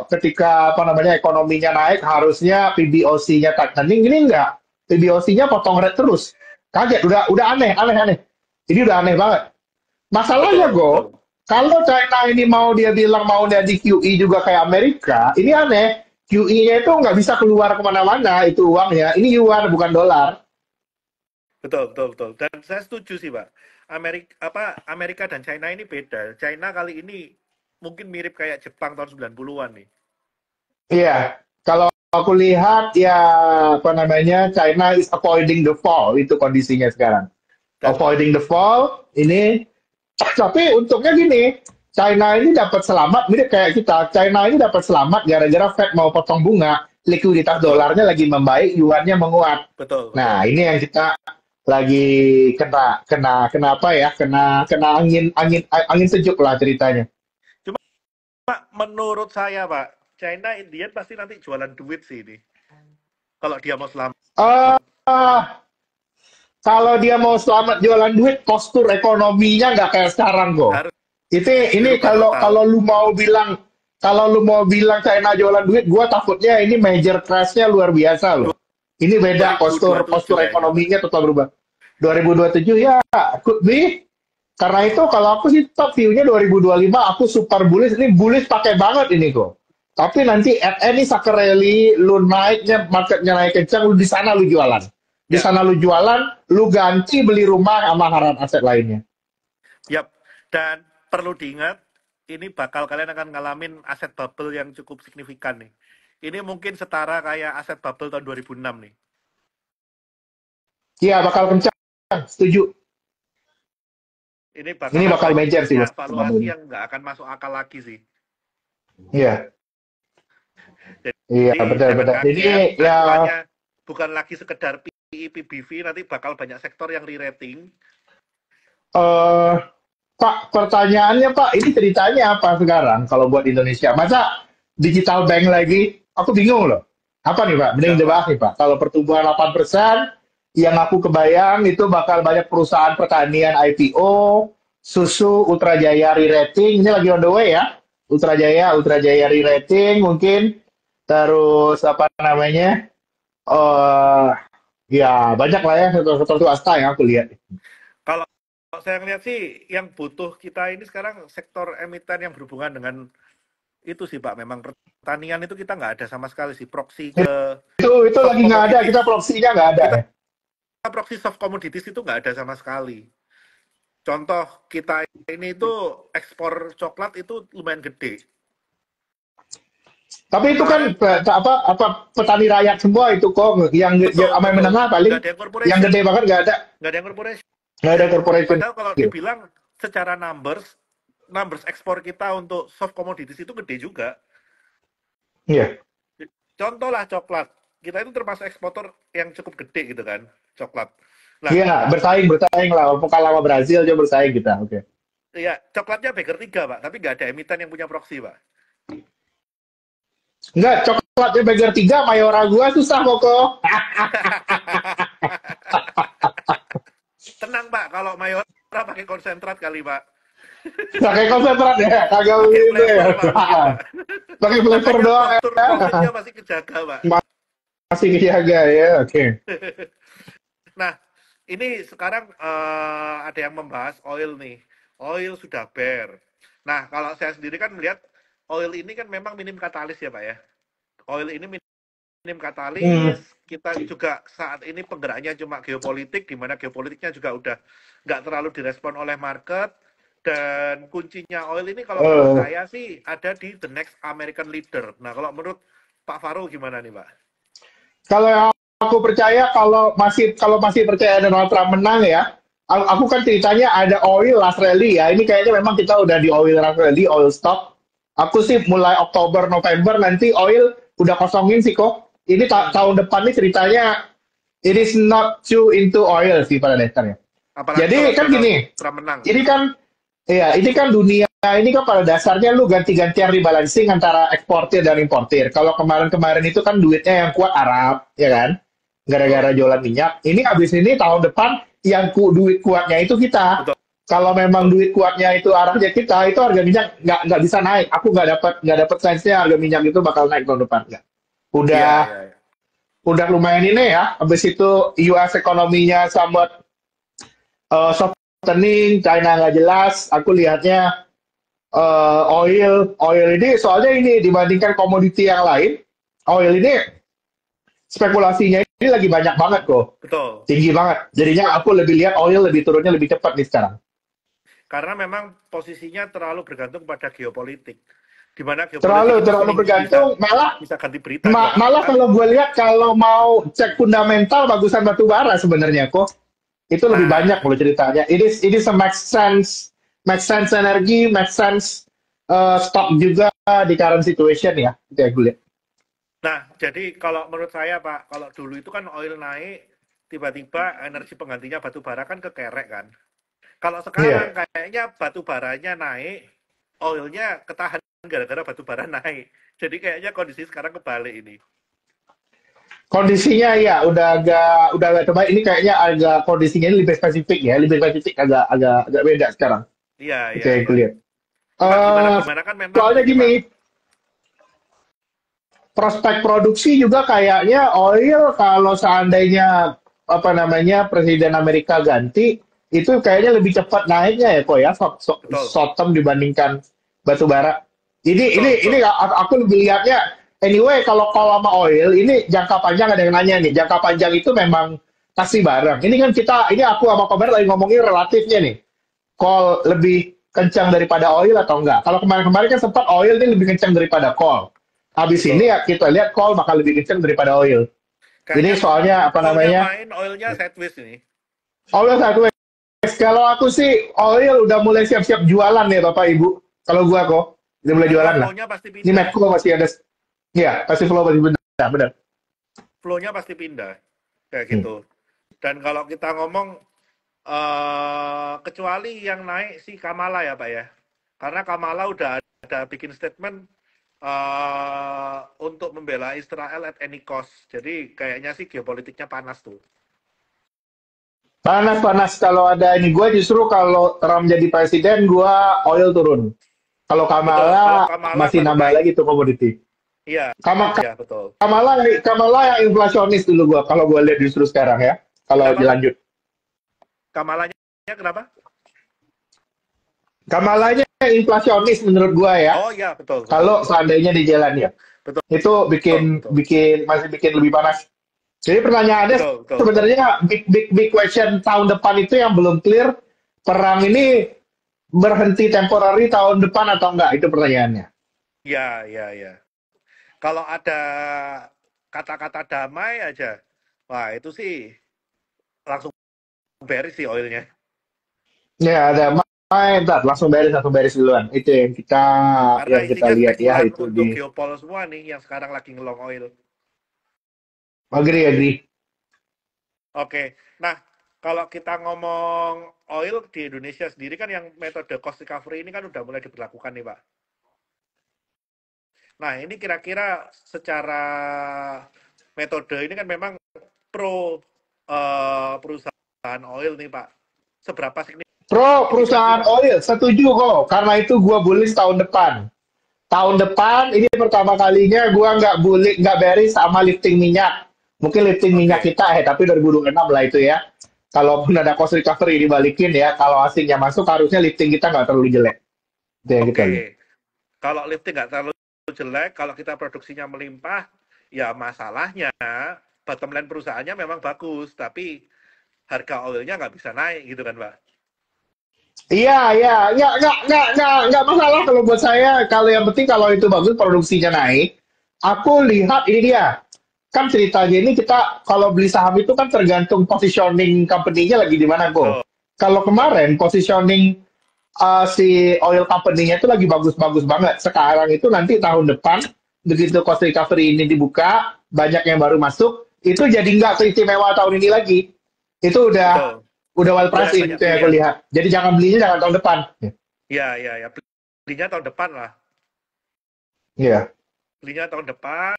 Ketika apa namanya ekonominya naik, harusnya PBOC-nya tightening, ini enggak. PBOC-nya potong rate terus. Kaget, udah aneh, aneh, aneh. Ini udah aneh banget. Masalahnya,
betul, betul.
kalau China ini mau dia bilang mau jadi QE juga kayak Amerika, ini aneh. QE-nya itu nggak bisa keluar kemana-mana, itu uangnya. Ini yuan, bukan dolar.
Betul, betul, betul. Dan saya setuju sih, Pak. Amerika dan China ini beda. China kali ini mungkin mirip kayak Jepang tahun 90-an nih.
Iya, kalau aku lihat ya apa namanya, China is avoiding the fall, itu kondisinya sekarang.
Dan
Avoiding the fall, ini tapi untungnya gini, China ini dapat selamat, mirip kayak kita. China ini dapat selamat gara-gara Fed mau potong bunga, likuiditas
betul,
dolarnya lagi membaik, yuannya menguat.
betul,
Nah,
betul.
ini yang kita lagi kena kena kenapa ya? Kena angin angin angin sejuk lah ceritanya.
Cuma Pak, menurut saya, Pak, China Indian pasti nanti jualan duit sih ini. Kalau dia mau selamat.
Eh Kalau dia mau selamat jualan duit, postur ekonominya nggak kayak sekarang kok.
Harus
Ini
dirubah
kalau
total.
kalau lu mau bilang China jualan duit, gua takutnya ini major crash-nya luar biasa loh. Ini beda postur
2027
postur
kayaknya, Pak.
ekonominya total berubah. 2027 ya could be. Karena itu kalau aku sih top view-nya 2025 aku super bullish. Ini bullish pakai banget ini kok. Tapi nanti at any sucker rally lu naiknya marketnya naik kencang lu di sana lu jualan. Di
Ya,
sana lu jualan, lu ganti beli rumah sama haram aset lainnya.
yap. Dan perlu diingat, ini bakal kalian akan ngalamin aset bubble yang cukup signifikan nih. Ini mungkin setara kayak aset bubble tahun 2006 nih.
Iya bakal kencang, setuju.
Ini
Ini
bakalan
bakal major sih
banyak
mas
valuasi
ini.
yang nggak akan masuk akal lagi sih.
Iya, iya
Jadi jangan
benar-benar. Ini
kaget,
ya
acuannya bukan lagi sekedar PI, PBV, nanti bakal banyak sektor yang re-rating.
eh Pak, pertanyaannya Pak, ini ceritanya apa sekarang kalau buat Indonesia? Masa digital bank lagi? Aku bingung loh. Apa nih Pak? Mending dibahas
Jangan,
nih Pak. Kalau pertumbuhan 8%, yang aku kebayang itu bakal banyak perusahaan pertanian IPO, susu, Ultra Jaya re-rating. Ini lagi on the way ya. Ultra Jaya re-rating mungkin. Terus apa namanya? eh Ya banyak lah ya sektor-sektor swasta yang aku lihat.
kalau saya ngeliat sih, yang butuh kita ini sekarang sektor emiten yang berhubungan dengan itu sih Pak. Memang pertanian itu kita nggak ada sama sekali sih. Proxy ke
Itu
stock
lagi nggak ada, kita
commodities.
proksinya nggak ada
Kita
ya.
proxy soft commodities itu nggak ada sama sekali. Contoh kita ini itu ekspor coklat itu lumayan gede.
Tapi itu kan
Kemarin
petani rakyat semua itu kok yang
betul
sama yang
betul
menengah
nggak
paling
ada yang
yang
corporation,
gede banget
nggak ada yang corporation.
nggak ada corporation
Padahal kalau
gitu.
dibilang secara numbers ekspor kita untuk soft commodities itu gede juga.
Iya.
Contoh lah coklat, kita itu termasuk eksporter yang cukup gede gitu kan, coklat. Nah,
Iya, bersaing lah. Walaupun kalah sama Brazil aja bersaing kita. Oke.
ya coklatnya Baker 3 Pak, tapi nggak ada emiten yang punya proxy Pak.
Enggak, coklatnya Burger 3 Mayora gua susah kok.
Tenang Pak, kalau Mayora pakai konsentrat kali Pak.
Pakai konsentrat ya, kagak
Pakai
begitu ya.
flavor Pak mungkin Pak.
Pakai flavor
Makanya
doang
struktur
ya.
profitnya masih kejaga Pak.
Masih kejaga ya, oke.
Nah, ini sekarang ada yang membahas oil nih. Oil sudah bear. Nah, kalau saya sendiri kan melihat oil ini kan memang minim katalis ya Pak ya. Oil ini minim
Hmm.
katalis. Kita juga saat ini penggeraknya cuma geopolitik, di mana geopolitiknya juga udah nggak terlalu direspon oleh market. Dan kuncinya oil ini kalau menurut
Eh,
saya sih ada di the next American leader. Nah, kalau menurut Pak Farouk gimana nih Pak?
Kalau yang aku percaya kalau masih percaya Donald Trump menang ya, aku kan ceritanya ada oil last rally ya. Ini kayaknya memang kita udah di oil last rally, oil stock. Aku sih mulai Oktober November nanti oil udah kosongin sih kok. Ini tahun depan nih ceritanya it is not too into oil sih pada dasarnya.
Apalagi kalau
Jadi kan
Donald
gini,
Trump menang.
ini kan ini kan dunia ini kan pada dasarnya lu ganti-gantian rebalancing antara eksportir dan importir. Kalau kemarin-kemarin itu kan duitnya yang kuat Arab, ya kan? Gara-gara
Betul,
jualan minyak. Ini abis ini tahun depan yang duit kuatnya itu kita.
betul,
Kalau memang
betul.
duit kuatnya itu arahnya kita, itu harga minyak nggak bisa naik. Aku nggak dapat sense-nya harga minyak itu bakal naik tahun depan. Nggak.
Iya,
Udah
iya, iya.
udah lumayan ini ya. Habis itu US ekonominya sama softening, China nggak jelas. Aku lihatnya oil ini soalnya ini dibandingkan komoditi yang lain, oil ini spekulasinya ini lagi banyak banget kok,
Betul.
tinggi banget. Jadinya aku lebih lihat oil lebih turunnya lebih cepat nih sekarang.
Karena memang posisinya terlalu bergantung pada geopolitik. Di mana geopolitik
Terlalu
itu
terlalu
seminggu bisa
bergantung, malah
bisa ganti berita 2 kali.
malah kalau gue lihat kalau mau cek fundamental bagusan batu bara sebenarnya kok itu lebih banyak
Nah,
loh ceritanya. Ini a make sense energi, make sense stock juga di current situation ya, itu ya gue lihat.
nah, jadi kalau menurut saya Pak, kalau dulu itu kan oil naik, tiba-tiba energi penggantinya batu bara kan kekerek kan. Kalau sekarang
Iya.
kayaknya batu baranya naik, oilnya ketahan gara-gara batu bara naik. Jadi kayaknya kondisi sekarang kebalik ini.
Kondisinya ya udah agak terbaik. Ini kayaknya agak kondisinya ini lebih spesifik ya, lebih spesifik agak beda sekarang.
Iya,
Oke,
iya,
aku
iya.
lihat.
Cuma gimana
Eh,
gimana kan memang
soalnya
ini Pak.
gini, prospek produksi juga kayaknya oil kalau seandainya apa namanya Presiden Amerika ganti itu kayaknya lebih cepat naiknya ya kok ya
Betul,
short term dibandingkan batu bara. Ini
betul,
ini ini
betul.
aku lebih lihatnya anyway kalau sama oil ini jangka panjang ada yang nanya nih. Jangka panjang itu memang pasti bareng. Ini kan ini aku sama Komer lagi ngomongin relatifnya nih. Call lebih kencang daripada oil atau enggak? Kalau kemarin-kemarin kan sempat oil ini lebih kencang daripada call. Habis ini
Betul.
ya kita lihat call bakal lebih kencang daripada oil.
Kayaknya
Ini
memang
soalnya apa
call-nya
namanya?
main, oilnya sideways ini.
Oil satu. Kalau aku sih oil udah mulai siap-siap jualan nih Bapak Ibu. Kalau gua kok udah mulai
Karena
jualan lah.
flow-nya pasti
Ini
pindah.
Medco masih ada, ya pasti flow masih benar, benar.
Flow-nya pasti pindah. Kayak
Hmm.
gitu. Dan kalau kita ngomong, kecuali yang naik si Kamala ya Pak ya. Karena Kamala udah ada bikin statement untuk membela Israel at any cost. Jadi kayaknya sih geopolitiknya panas tuh.
Panas-panas kalau ada ini. Gua justru kalau Trump jadi presiden, gua oil turun. Kalau
Betul. Kalau
Kamala
Kamala
masih
baru
nambah
naik.
lagi tuh komoditi.
Iya,
Kamala
iya betul.
Kamala yang inflasionis dulu gua kalau gua lihat justru sekarang ya. Kalau
Kenapa Pak?
dilanjut.
Kamalanya kenapa?
Kamalanya inflasionis menurut gua ya.
Oh iya betul betul
Kalau
betul
seandainya di jalan ya.
betul
Itu
betul
bikin
betul.
bikin masih bikin lebih panas. Jadi pertanyaannya
Betul, betul, betul.
sebenarnya big question tahun depan itu yang belum clear, perang ini berhenti temporary tahun depan atau enggak? Itu pertanyaannya.
Ya, ya, ya. Kalau ada kata-kata damai aja, wah itu sih langsung beres sih oilnya.
Ya, ada ntar langsung beres duluan. Itu
Karena
yang kita
isinya
lihat ya
spekulan
itu
untuk
di
geopol semua nih yang sekarang lagi ngelong oil.
agree.
Oke, nah kalau kita ngomong oil di Indonesia sendiri kan yang metode cost recovery ini kan udah mulai diberlakukan nih Pak. Nah ini kira-kira secara metode ini kan memang pro perusahaan oil nih Pak. Seberapa
Pro
signifikan sih
perusahaan
Pak?
oil setuju kok. Karena itu gua bullish tahun depan. Tahun depan ini pertama kalinya gua nggak bearish sama lifting minyak. Mungkin lifting minyak
Oke,
kita tapi 2026 lah itu ya. Kalaupun ada cost recovery dibalikin ya, kalau asingnya masuk harusnya lifting kita nggak terlalu jelek. Itu yang kita
oke.
lihat.
Kalau lifting nggak terlalu jelek, kalau kita produksinya melimpah, ya masalahnya bottom line perusahaannya memang bagus, tapi harga oilnya nggak bisa naik gitu kan Pak?
Iya, iya, nggak masalah kalau buat saya. Kalau yang penting kalau itu bagus, produksinya naik. Aku lihat ini dia. Kan ceritanya ini kita kalau beli saham itu kan tergantung positioning company-nya lagi di mana kok.
Betul.
Kalau kemarin positioning si oil company-nya itu lagi bagus-bagus banget. Sekarang itu nanti tahun depan begitu cost recovery ini dibuka, banyak yang baru masuk, itu jadi nggak seistimewa tahun ini lagi. Itu
Betul.
udah well
Mulai
pricing
banyak
itu yang aku
pilihan.
lihat. Jadi jangan belinya jangan tahun depan.
Ya, ya, ya. Belinya tahun depan lah.
Iya.
Belinya tahun depan,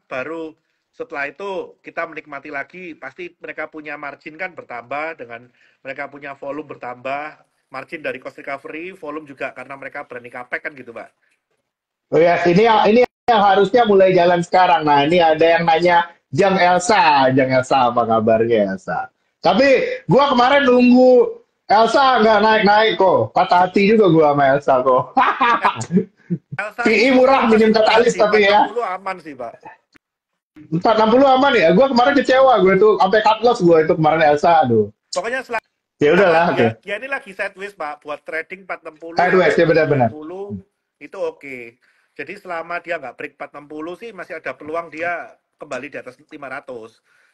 baru setelah itu kita menikmati lagi. Pasti mereka punya margin kan bertambah dengan mereka punya volume bertambah. Margin dari cost recovery, volume juga karena mereka berani capex kan gitu, Pak.
Oh ya, ini yang harusnya mulai jalan sekarang. Nah, ini ada yang nanya, Jang Elsa apa kabarnya Elsa? Tapi gua kemarin nunggu Elsa nggak naik-naik kok. Patah hati juga gua sama Elsa kok.
Elsa
PI
itu
murah
saya masih
minim
bertahan
katalis
di
tapi ya.
460 aman sih, Pak.
460 aman ya. Gua kemarin kecewa gue tuh sampai cut loss gue itu kemarin Elsa aduh.
Pokoknya
Ya
selama
udahlah,
dia
oke.
dia ini lagi sideways, Pak, buat trading 460 sampai
Sideways ya benar-benar.
470 itu oke. Jadi selama dia nggak break 460 sih masih ada peluang dia kembali di atas 500.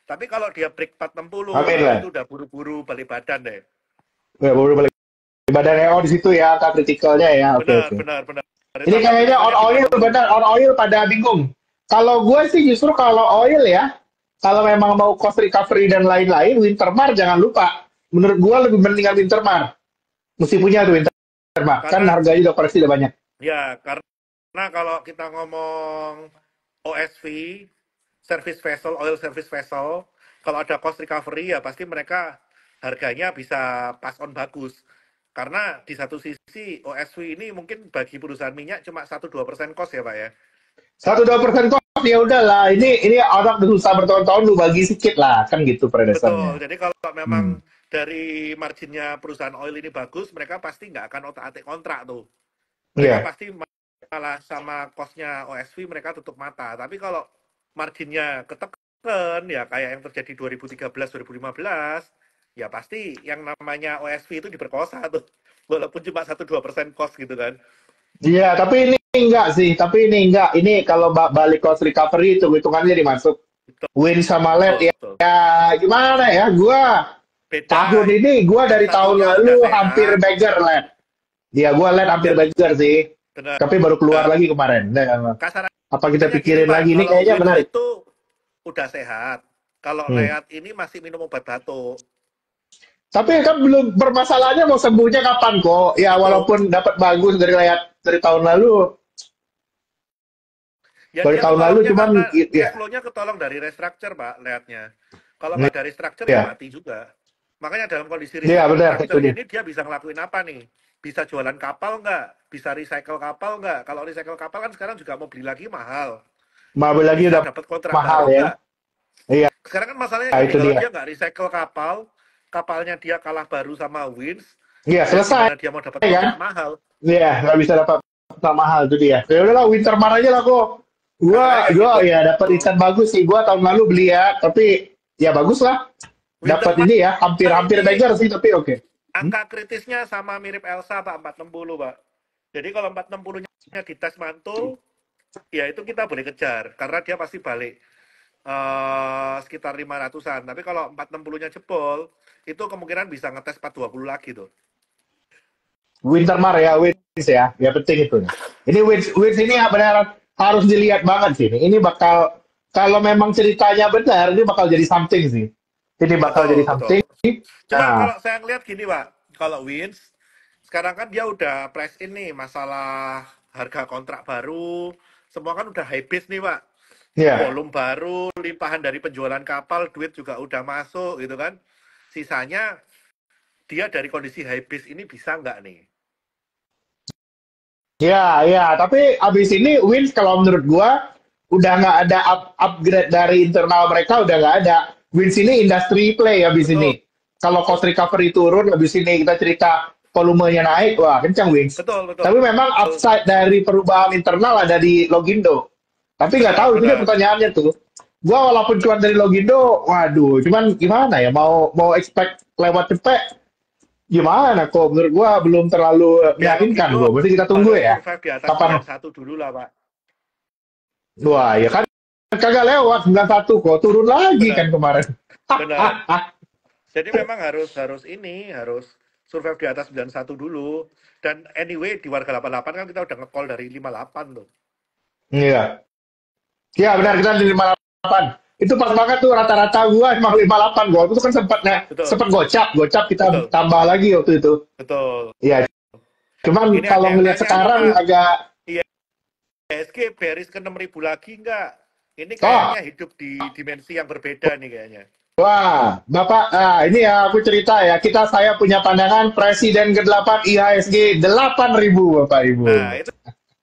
Tapi kalau dia break 460,
Amin
nah
lah.
itu udah buru-buru balik badan deh.
Ya, baru balik badan EO di situ ya, angka kritikalnya ya. Oke,
Benar,
oke.
benar, benar. Itu
Ini
angka
kayaknya on
kritikalnya di
oil
460.
benar, on oil pada bingung. Kalau gue sih justru kalau oil ya, kalau memang mau cost recovery dan lain-lain, Wintermar jangan lupa. Menurut gue lebih mendingan Wintermar. Mesti punya tuh Wintermar. Kan
Karena
harganya udah koreksi udah banyak.
ya karena kalau kita ngomong OSV, service vessel, oil service vessel, kalau ada cost recovery ya pasti mereka harganya bisa pass on bagus. Karena di satu sisi OSV ini mungkin bagi perusahaan minyak cuma 1-2% cost ya Pak ya.
1-2% kos ya udahlah. Ini orang udah susah bertahun-tahun lu bagi sedikit lah, kan gitu pada
Betul,
dasarnya.
jadi kalau memang
Hmm.
dari marginnya perusahaan oil ini bagus, mereka pasti nggak akan otak-atik kontrak tuh. Mereka
Iya.
pasti malah sama costnya OSV mereka tutup mata. Tapi kalau marginnya ketekan ya kayak yang terjadi 2013 2015 ya pasti yang namanya OSV itu diperkosa tuh. Walaupun cuma 1-2% cost gitu kan.
Iya, tapi ini enggak sih. Tapi ini enggak. Ini kalau balik cost recovery itu hitungannya dimasuk
Betul,
win sama LED ya,
betul.
ya gimana ya? Tahun
Beda
ini gua
yang
dari tahun
satunya
lalu
udah
hampir
sehat,
beggar LED. Ya gua LED hampir
yang
beggar sih.
benar.
Tapi baru keluar lagi kemarin. Nah, apa kita
Kasarannya gini
pikirin
Pak,
lagi? Ini
kalau
kayaknya
Wins
menarik.
itu udah sehat. Kalau
Hmm.
Leat ini masih minum obat batuk.
Tapi kan belum bermasalahnya mau sembuhnya kapan kok? Ya
Itu
walaupun dapat bagus dari tahun lalu,
ya
dari
dia
tahun lalu
ketolongnya
cuman
karena
ya,
cash flow-nya ketolong dari restructure, Pak, lihatnya. Kalau nggak dari structure ya
ya,
mati juga. Makanya dalam kondisi
ya benar itu
restructure
dia.
gini dia bisa ngelakuin apa nih? Bisa jualan kapal nggak? Bisa recycle kapal nggak? Kalau recycle kapal kan sekarang juga mau beli lagi mahal.
Mabel lagi
Bisa
udah
dapat kontrak
mahal
baru
ya.
nggak?
Iya,
Sekarang kan masalahnya gini,
itu
kalau
dia.
dia nggak recycle kapal, kapalnya dia kalah baru sama Wins,
Iya,
ya
selesai
gimana dia mau dapat
kan?
kontrak mahal?
Iya, nggak bisa dapat tak mahal itu dia. Ya udahlah Wintermar aja lah kok.
Kasarannya kayak
Gua
gitu.
ya dapat ikan bagus sih. Gua tahun lalu beli ya, tapi Ya bagus lah. Dapat
Wintermar
ini ya, hampir-hampir
ini
dagger sih tapi oke. Hmm?
angka kritisnya sama mirip Elsa Pak, 460 Pak. Jadi kalau 460-nya di tes mantul, ya itu kita boleh kejar karena dia pasti balik sekitar 500-an. Tapi kalau 460-nya jebol, itu kemungkinan bisa ngetes 420 lagi tuh.
Wintermar ya, Wins ya. Ya penting itu. Ini Wins ini ya benar harus dilihat banget sih. Ini bakal kalau memang ceritanya benar, ini bakal jadi something sih. Ini bakal jadi
Betul, betul.
something.
Cuma
Nah,
kalau saya ngeliat gini Pak, kalau Wins, sekarang kan dia udah price in nih, masalah harga kontrak baru, semua kan udah high base nih Pak.
ya.
Volume baru, limpahan dari penjualan kapal, duit juga udah masuk gitu kan. Sisanya dia dari kondisi high base ini bisa nggak nih?
Ya, ya, tapi abis ini Wins kalau menurut gua udah nggak ada upgrade dari internal mereka udah nggak ada. Wins ini industry play abis
Betul,
ini. Kalau cost recovery turun abis ini kita cerita volumenya naik, wah kencang Wins.
betul, betul.
Tapi memang upside dari perubahan internal ada di Logindo. Tapi nggak
Benar,
tahu itu dia
benar.
pertanyaannya tuh. Gua walaupun keluar dari Logindo, waduh, cuman gimana ya mau mau expect lewat cepet gimana kok menurut gua belum terlalu
Ya
meyakinkan
Logindo
gua. Berarti kita tunggu
harus
ya.
survive di atas
Kapan
91 dulu lah Pak.
Wah, ya kan kagak lewat 91 kok turun lagi kan
Benar,
kemarin.
benar. Jadi memang harus harus ini, harus survive di atas 91 dulu. Dan anyway di warga 88 kan kita udah nge-call dari 58 tuh.
Iya. Iya benar kita di 58. Itu pas banget tuh rata-rata gua emang 58 gua. Itu kan sempat
Betul,
sempat gocap, gocap kita
betul,
tambah lagi waktu itu.
betul.
Iya, cuman
Ini ada
kalau
yang
ngelihat
nanya nih
sekarang
Pak,
agak
ISG bearish ke 6.000 lagi nggak? Ini
oh,
kayaknya hidup di dimensi yang berbeda nih kayaknya.
wah, Bapak, ini ya aku cerita ya, saya punya pandangan Presiden ke-8 IHSG 8.000 Bapak
Nah,
Ibu.
itu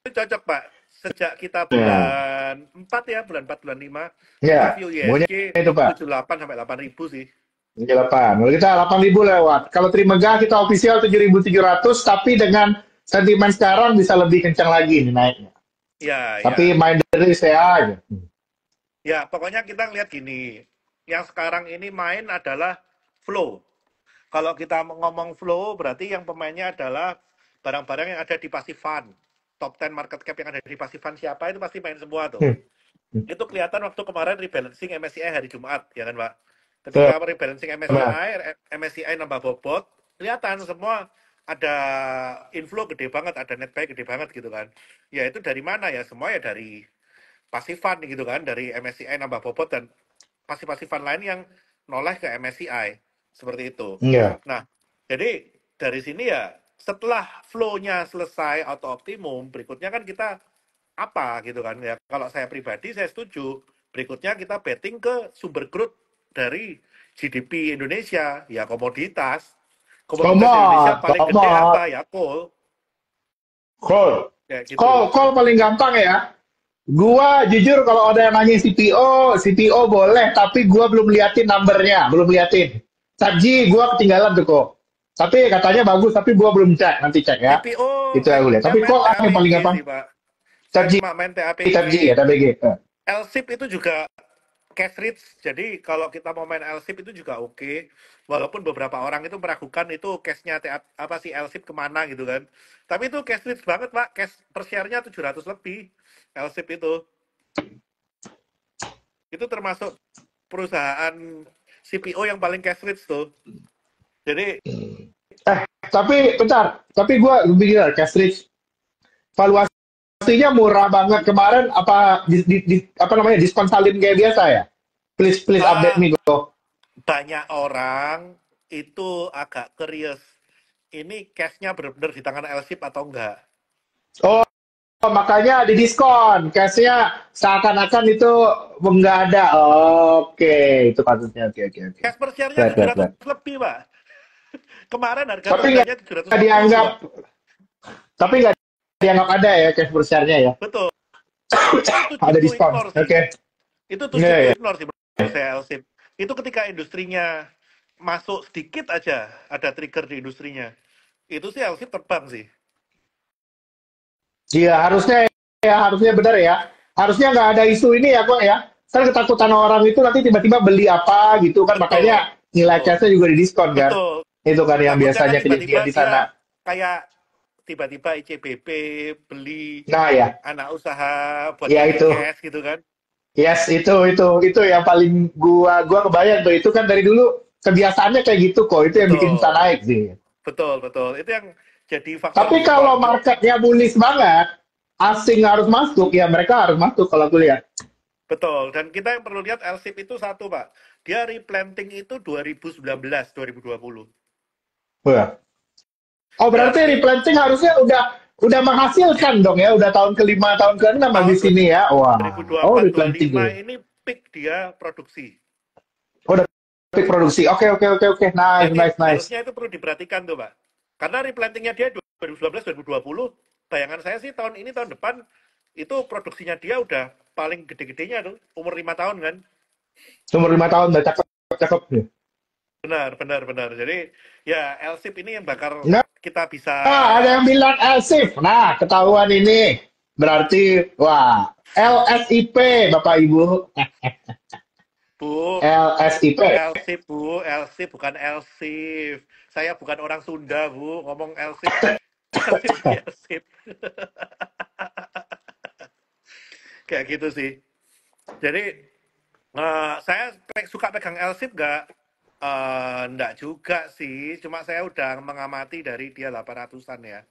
cocok Pak. Sejak kita
Nah,
bulan 4 ya, bulan 4, bulan 5, kita
ya,
view
maunya
ISG
itu Pak.
78 sampai 8.000 sih.
Ini 8. Kalau kita 8.000 lewat. Kalau Trimegah kita official 7.700, tapi dengan sentimen sekarang bisa lebih kencang lagi nih naiknya.
Ya,
Tapi
ya.
main dari saya aja.
Ya, pokoknya kita ngeliat gini. Yang sekarang ini main adalah flow. Kalau kita ngomong flow, berarti yang pemainnya adalah barang-barang yang ada di passive fund. Top 10 market cap yang ada di passive fund siapa itu pasti main semua tuh.
Hmm.
Itu kelihatan waktu kemarin rebalancing MSCI hari Jumat, ya kan Pak?
Tuh,
Ketika rebalancing
benar.
MSCI nambah bobot, kelihatan semua ada inflow gede banget, ada net buy gede banget gitu kan. Ya itu dari mana ya? Semua ya dari pasifan gitu kan, dari MSCI nambah bobot dan pasif-pasifan lain yang noleh ke MSCI. Seperti itu.
Iya.
Nah, jadi dari sini ya setelah flow-nya selesai atau optimum, berikutnya kan kita apa gitu kan ya. Kalau saya pribadi saya setuju. Berikutnya kita betting ke sumber growth dari GDP Indonesia, ya komoditas. Komoditas Indonesia
Komod,
paling gede
komod.
apa? Ya coal,
Call.
kayak
Call,
gitu.
call paling gampang ya. Gua jujur kalau ada yang nanya CPO boleh, tapi gua belum liatin numbernya, belum liatin. Sabji gua ketinggalan tuh kok. Tapi katanya bagus, tapi gua belum cek, nanti cek ya.
CPO
Itu yang gue lihat.
saya
Tapi
main
kok yang paling
TAPG
gampang?
sih Pak. Saya
Sabji,
cuma main TAPG.
Sabji ya, TBG.
LSIP itu juga cash rich. Jadi kalau kita mau main LSIP itu juga oke. Walaupun beberapa orang itu meragukan itu cashnya apa sih LSIP kemana gitu kan. Tapi itu cash rich banget Pak. Cash per share-nya 700 lebih. LSIP itu. Itu termasuk perusahaan CPO yang paling cash rich tuh. Jadi
Tapi bentar, tapi gua pikir Castridge valuasinya murah banget kemarin apa apa namanya diskon salin kayak biasa ya? Please please update
uh,
me go.
banyak orang itu agak curious. Ini cashnya benar-benar di tangan LSIP atau enggak?
Oh, makanya di diskon. Cashnya seakan-akan itu nggak ada. Oke, itu kasusnya. Oke, oke, oke.
Cash per share-nya
Right, right,
700
right.
lebih, Pak. Kemarin harga
Tapi
terendahnya
nggak dianggap,
750.
tapi nggak dianggap ada ya cash per share-nya ya.
Betul. Itu
Ada
to
diskon.
ignore sih.
Oke.
Itu
Iya,
to
iya.
ignore sih menurut saya LSIP. Itu ketika industrinya masuk sedikit aja ada trigger di industrinya. Itu sih LSIP terbang sih.
Iya, harusnya ya, harusnya benar ya. Harusnya nggak ada isu ini ya, kok ya. kan ketakutan orang itu nanti tiba-tiba beli apa gitu kan,
Betul,
makanya nilai
betul,
cashnya juga didiskon kan.
betul.
Itu kan yang
Takutnya kan
biasanya
tiba-tiba
kejadian di
dia
sana.
kayak tiba-tiba ICBP beli
Nah ya,
anak usaha buat
ya
nilai
itu.
cash gitu kan.
Yes, itu yang paling gua kebayang tuh. Itu kan dari dulu kebiasaannya kayak gitu kok. Itu yang bikin kita
Betul,
naik sih.
betul, betul. Itu yang jadi faktor
Tapi
diskon.
kalau marketnya bullish banget, asing harus masuk, ya mereka harus masuk kalau aku lihat.
Betul. Dan kita yang perlu lihat LSIP itu satu, Pak. Dia replanting itu 2019, 2020.
Wah. Oh berarti
Berarti
replanting harusnya udah menghasilkan dong ya, udah tahun kelima, tahun keenam
tahun
habis ini ya. Wah, oh
2024
replanting
25
dulu.
ini peak dia produksi.
Oh, udah peak produksi. Oke, oke, oke, oke. Nice,
Berarti
nice, nice.
harusnya itu perlu diperhatikan tuh, Pak. Karena replantingnya dia 2019, 2020, bayangan saya sih tahun ini, tahun depan, itu produksinya dia udah paling gede-gedenya tuh, umur 5 tahun kan.
Umur 5 tahun udah cakep, cakep.
Benar, benar, benar. Jadi ya LSIP ini yang bakal
Nah,
kita bisa
ada yang bilang LSIF. Nah, ketahuan ini. Berarti, wah, LSIP, Bapak Ibu.
Bu,
LSIP.
LSIP Bu, LSIP bukan LSIF. Saya bukan orang Sunda Bu, ngomong LSIP, LSIP ya LSIP. Kayak gitu sih. Jadi saya suka pegang LSIP nggak? Nggak juga sih, cuma saya udah mengamati dari dia 800-an ya.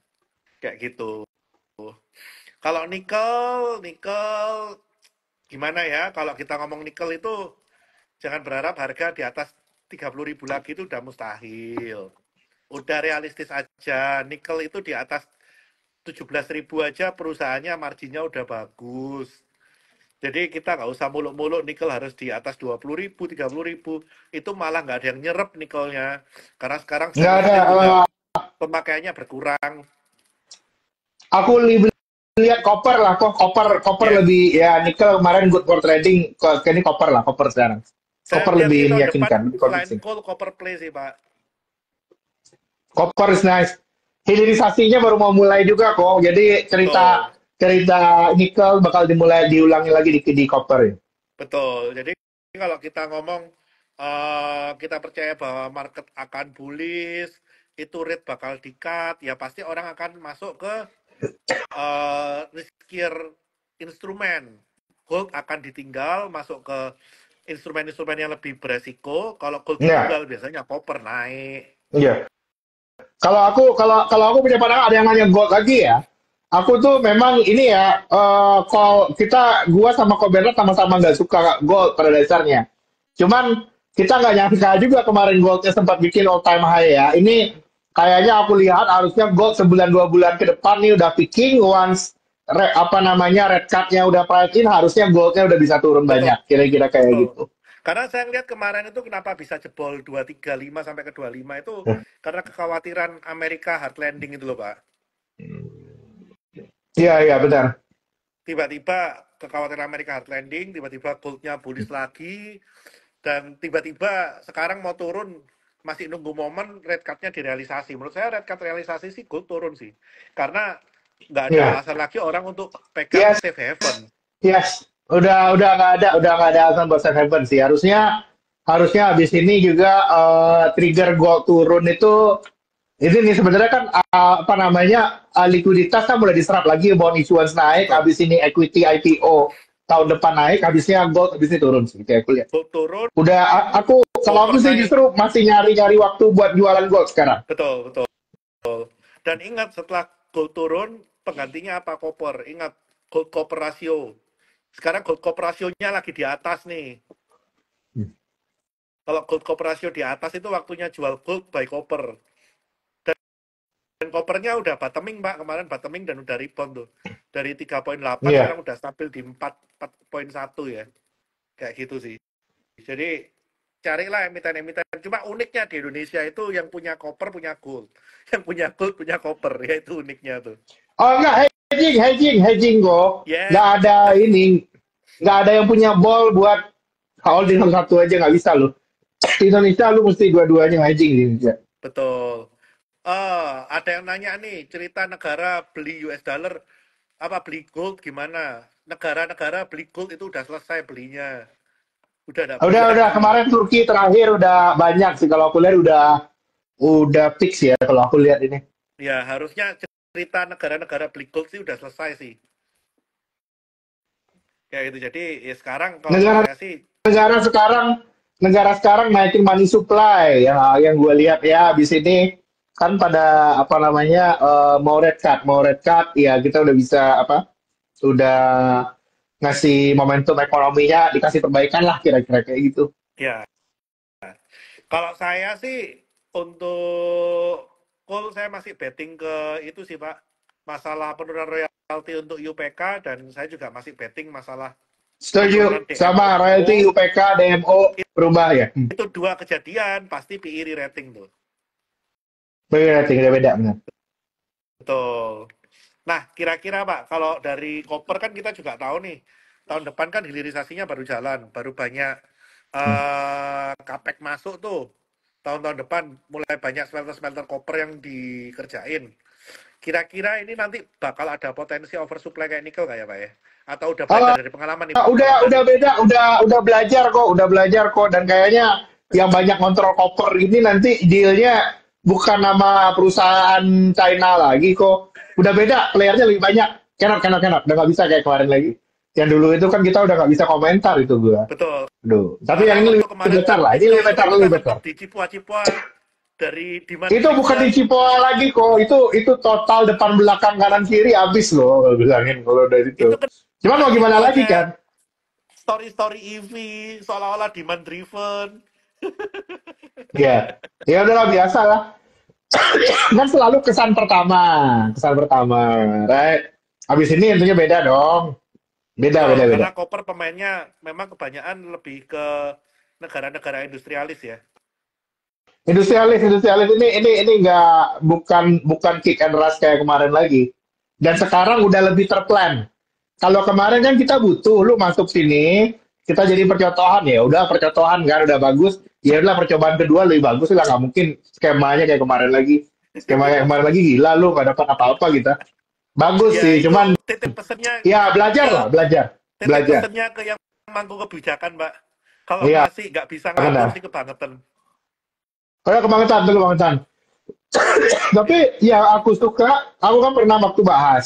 Kayak gitu. Kalau nikel, nikel gimana ya? Kalau kita ngomong nikel itu jangan berharap harga di atas 30.000 lagi itu udah mustahil. Udah realistis aja. Nikel itu di atas 17.000 aja perusahaannya marginnya udah bagus. Jadi kita nggak usah muluk-muluk nikel harus di atas 20.000, 30.000. Itu malah nggak ada yang nyerap nikelnya. Karena sekarang
Nggak
stainless
ada.
steel juga pemakaiannya berkurang.
Aku lihat copper lah. Kok copper
Yes.
lebih, ya nikel kemarin good for trading. Kok ini copper lah, copper sekarang.
Saya
Copper
lihat sih
lebih
tahun depan
meyakinkan, lebih
selain
convincing.
coal, copper play sih, Pak.
Copper is nice. Hilirisasinya baru mau mulai juga kok. Jadi
Betul.
cerita cerita nikel bakal diulangi lagi di copper ya.
Betul. Jadi kalau kita ngomong kita percaya bahwa market akan bullish, itu rate bakal di-cut, ya pasti orang akan masuk ke riskier instrumen. Gold akan ditinggal, masuk ke instrumen-instrumen yang lebih beresiko. Kalau gold
Iya,
ditinggal, biasanya copper naik.
iya. Kalau aku punya pandangan ada yang nanya gold lagi ya. Aku tuh memang ini ya, kalau gua sama Ko Bernard sama-sama nggak suka gold pada dasarnya. Cuman kita nggak nyangka juga kemarin goldnya sempat bikin all time high ya. Ini kayaknya aku lihat harusnya gold sebulan 2 bulan ke depan nih udah peaking, once apa namanya red card-nya udah price in, harusnya goldnya udah bisa turun
Betul.
banyak. Kira-kira kayak gitu.
Karena saya lihat kemarin itu kenapa bisa jebol 235 sampai ke 25 itu karena kekhawatiran Amerika hard landing itu loh, Pak.
Iya, iya benar.
Tiba-tiba kekhawatiran Amerika hard landing, tiba-tiba goldnya bullish lagi, dan tiba-tiba sekarang mau turun, masih nunggu momen red card-nya direalisasi. Menurut saya red card realisasi sih gold turun sih. Karena nggak ada
Iya.
alasan lagi orang untuk pegang
Yes,
safe haven.
yes. Udah nggak ada alasan buat safe haven sih. Harusnya habis ini juga trigger gold turun itu ini nih sebenarnya kan apa namanya likuiditas kan mulai diserap lagi, bond issuance naik,
Betul.
habis ini equity IPO tahun depan naik, habisnya gold habis ini turun sih kayak aku lihat.
Gold turun,
Udah aku kalau aku
copper
sih
naik.
justru masih nyari-nyari waktu buat jualan gold sekarang.
Betul, betul. Dan ingat setelah gold turun, penggantinya apa? Copper. Ingat gold copper ratio. Sekarang gold copper rasionya lagi di atas nih. Kalau gold copper ratio di atas itu waktunya jual gold buy copper. Dan coppernya udah bottoming, Pak. Kemarin bottoming dan udah rebound tuh. Dari 3,8
Iya.
sekarang udah stabil di 4,1 ya. Kayak gitu sih. Jadi carilah emiten-emiten. Cuma uniknya di Indonesia itu yang punya copper punya gold. Yang punya gold punya copper. Ya itu uniknya tuh.
Oh enggak, hedging kok.
Yes.
Nggak ada ini, nggak ada yang punya ball buat holding satu aja nggak bisa loh. Di Indonesia lu mesti dua-duanya hedging di Indonesia.
Betul. Ada yang nanya nih, cerita negara beli US dollar, apa beli gold gimana? negara-negara beli gold itu udah selesai belinya, udah nggak beli
Udah
lagi.
kemarin Turki terakhir udah banyak sih kalau aku lihat udah fix ya kalau aku lihat ini.
Ya harusnya cerita negara-negara beli gold sih udah selesai sih. Kayak gitu. Jadi ya sekarang kalau menurut
Negara
saya sih,
negara sekarang negara sekarang naikin money supply yang gue lihat ya di sini kan pada apa namanya mau red card ya kita udah bisa apa udah ngasih momentum ekonominya dikasih perbaikan lah kira-kira kayak gitu.
ya kalau saya sih untuk coal saya masih betting ke itu sih Pak, masalah penurunan royalti untuk UPK, dan saya juga masih betting masalah
Setuju
penurunan
sama
DMO.
royalty UPK DMO berubah ya.
Itu dua kejadian pasti PI rating tuh.
Beda tinggal beda benar.
Betul. Nah, kira-kira Pak, kalau dari koper kan kita juga tahu nih, tahun depan kan hilirisasinya baru jalan, baru banyak kapek masuk tuh. Tahun-tahun depan mulai banyak smelter-smelter koper yang dikerjain. Kira-kira ini nanti bakal ada potensi oversupply kayak nikel nggak ya Pak ya? Atau udah belajar
Oh,
dari pengalaman nih Pak? Kalau
udah
dari
beda, udah belajar kok dan kayaknya yang banyak kontrol koper ini nanti dealnya bukan nama perusahaan China lagi kok. Udah beda, playernya lebih banyak. Cannot, udah nggak bisa kayak kemarin lagi. Yang dulu itu kan kita udah nggak bisa komentar itu gua.
betul.
Aduh, tapi
Karena
yang ini
waktu
lebih
kemarin
better lah, ini
nikel itu kan kita
lebih better.
sempat dicipua-cipua dari demand
Itu bukan di
destruction.
Cipoa lagi kok, itu total depan belakang kanan kiri habis loh kalau bilangin kalau dari
Itu
itu. Cuman
kena
mau gimana lagi
cipuannya
kan?
story-story EV seolah-olah demand driven.
Ya, ya udahlah biasa lah. Kan selalu kesan pertama, right? Habis ini intinya beda dong,
Betul,
beda.
karena koper pemainnya memang kebanyakan lebih ke negara-negara industrialis ya.
Industrialis ini nggak bukan kick and rush kayak kemarin lagi. Dan sekarang udah lebih terplan. Kalau kemarin kan kita butuh, lu masuk sini, kita jadi percontohan ya, udah percontohan kan udah bagus, ya udah percobaan kedua lebih bagus lah nggak mungkin skemanya kayak kemarin lagi. Skema kayak kemarin lagi gila lu nggak dapat apa-apa kita. Bagus
Ya
sih,
itu
cuman
titip pesennya
ya belajar
ke
lah,
titip
belajar.
pesennya ke yang mangku kebijakan, Mbak. Kalau
Iya,
masih nggak bisa ngatur
benar.
sih kebangetan.
Kayak kebangetan tuh kebangetan. Tapi yang aku suka, aku kan pernah waktu bahas.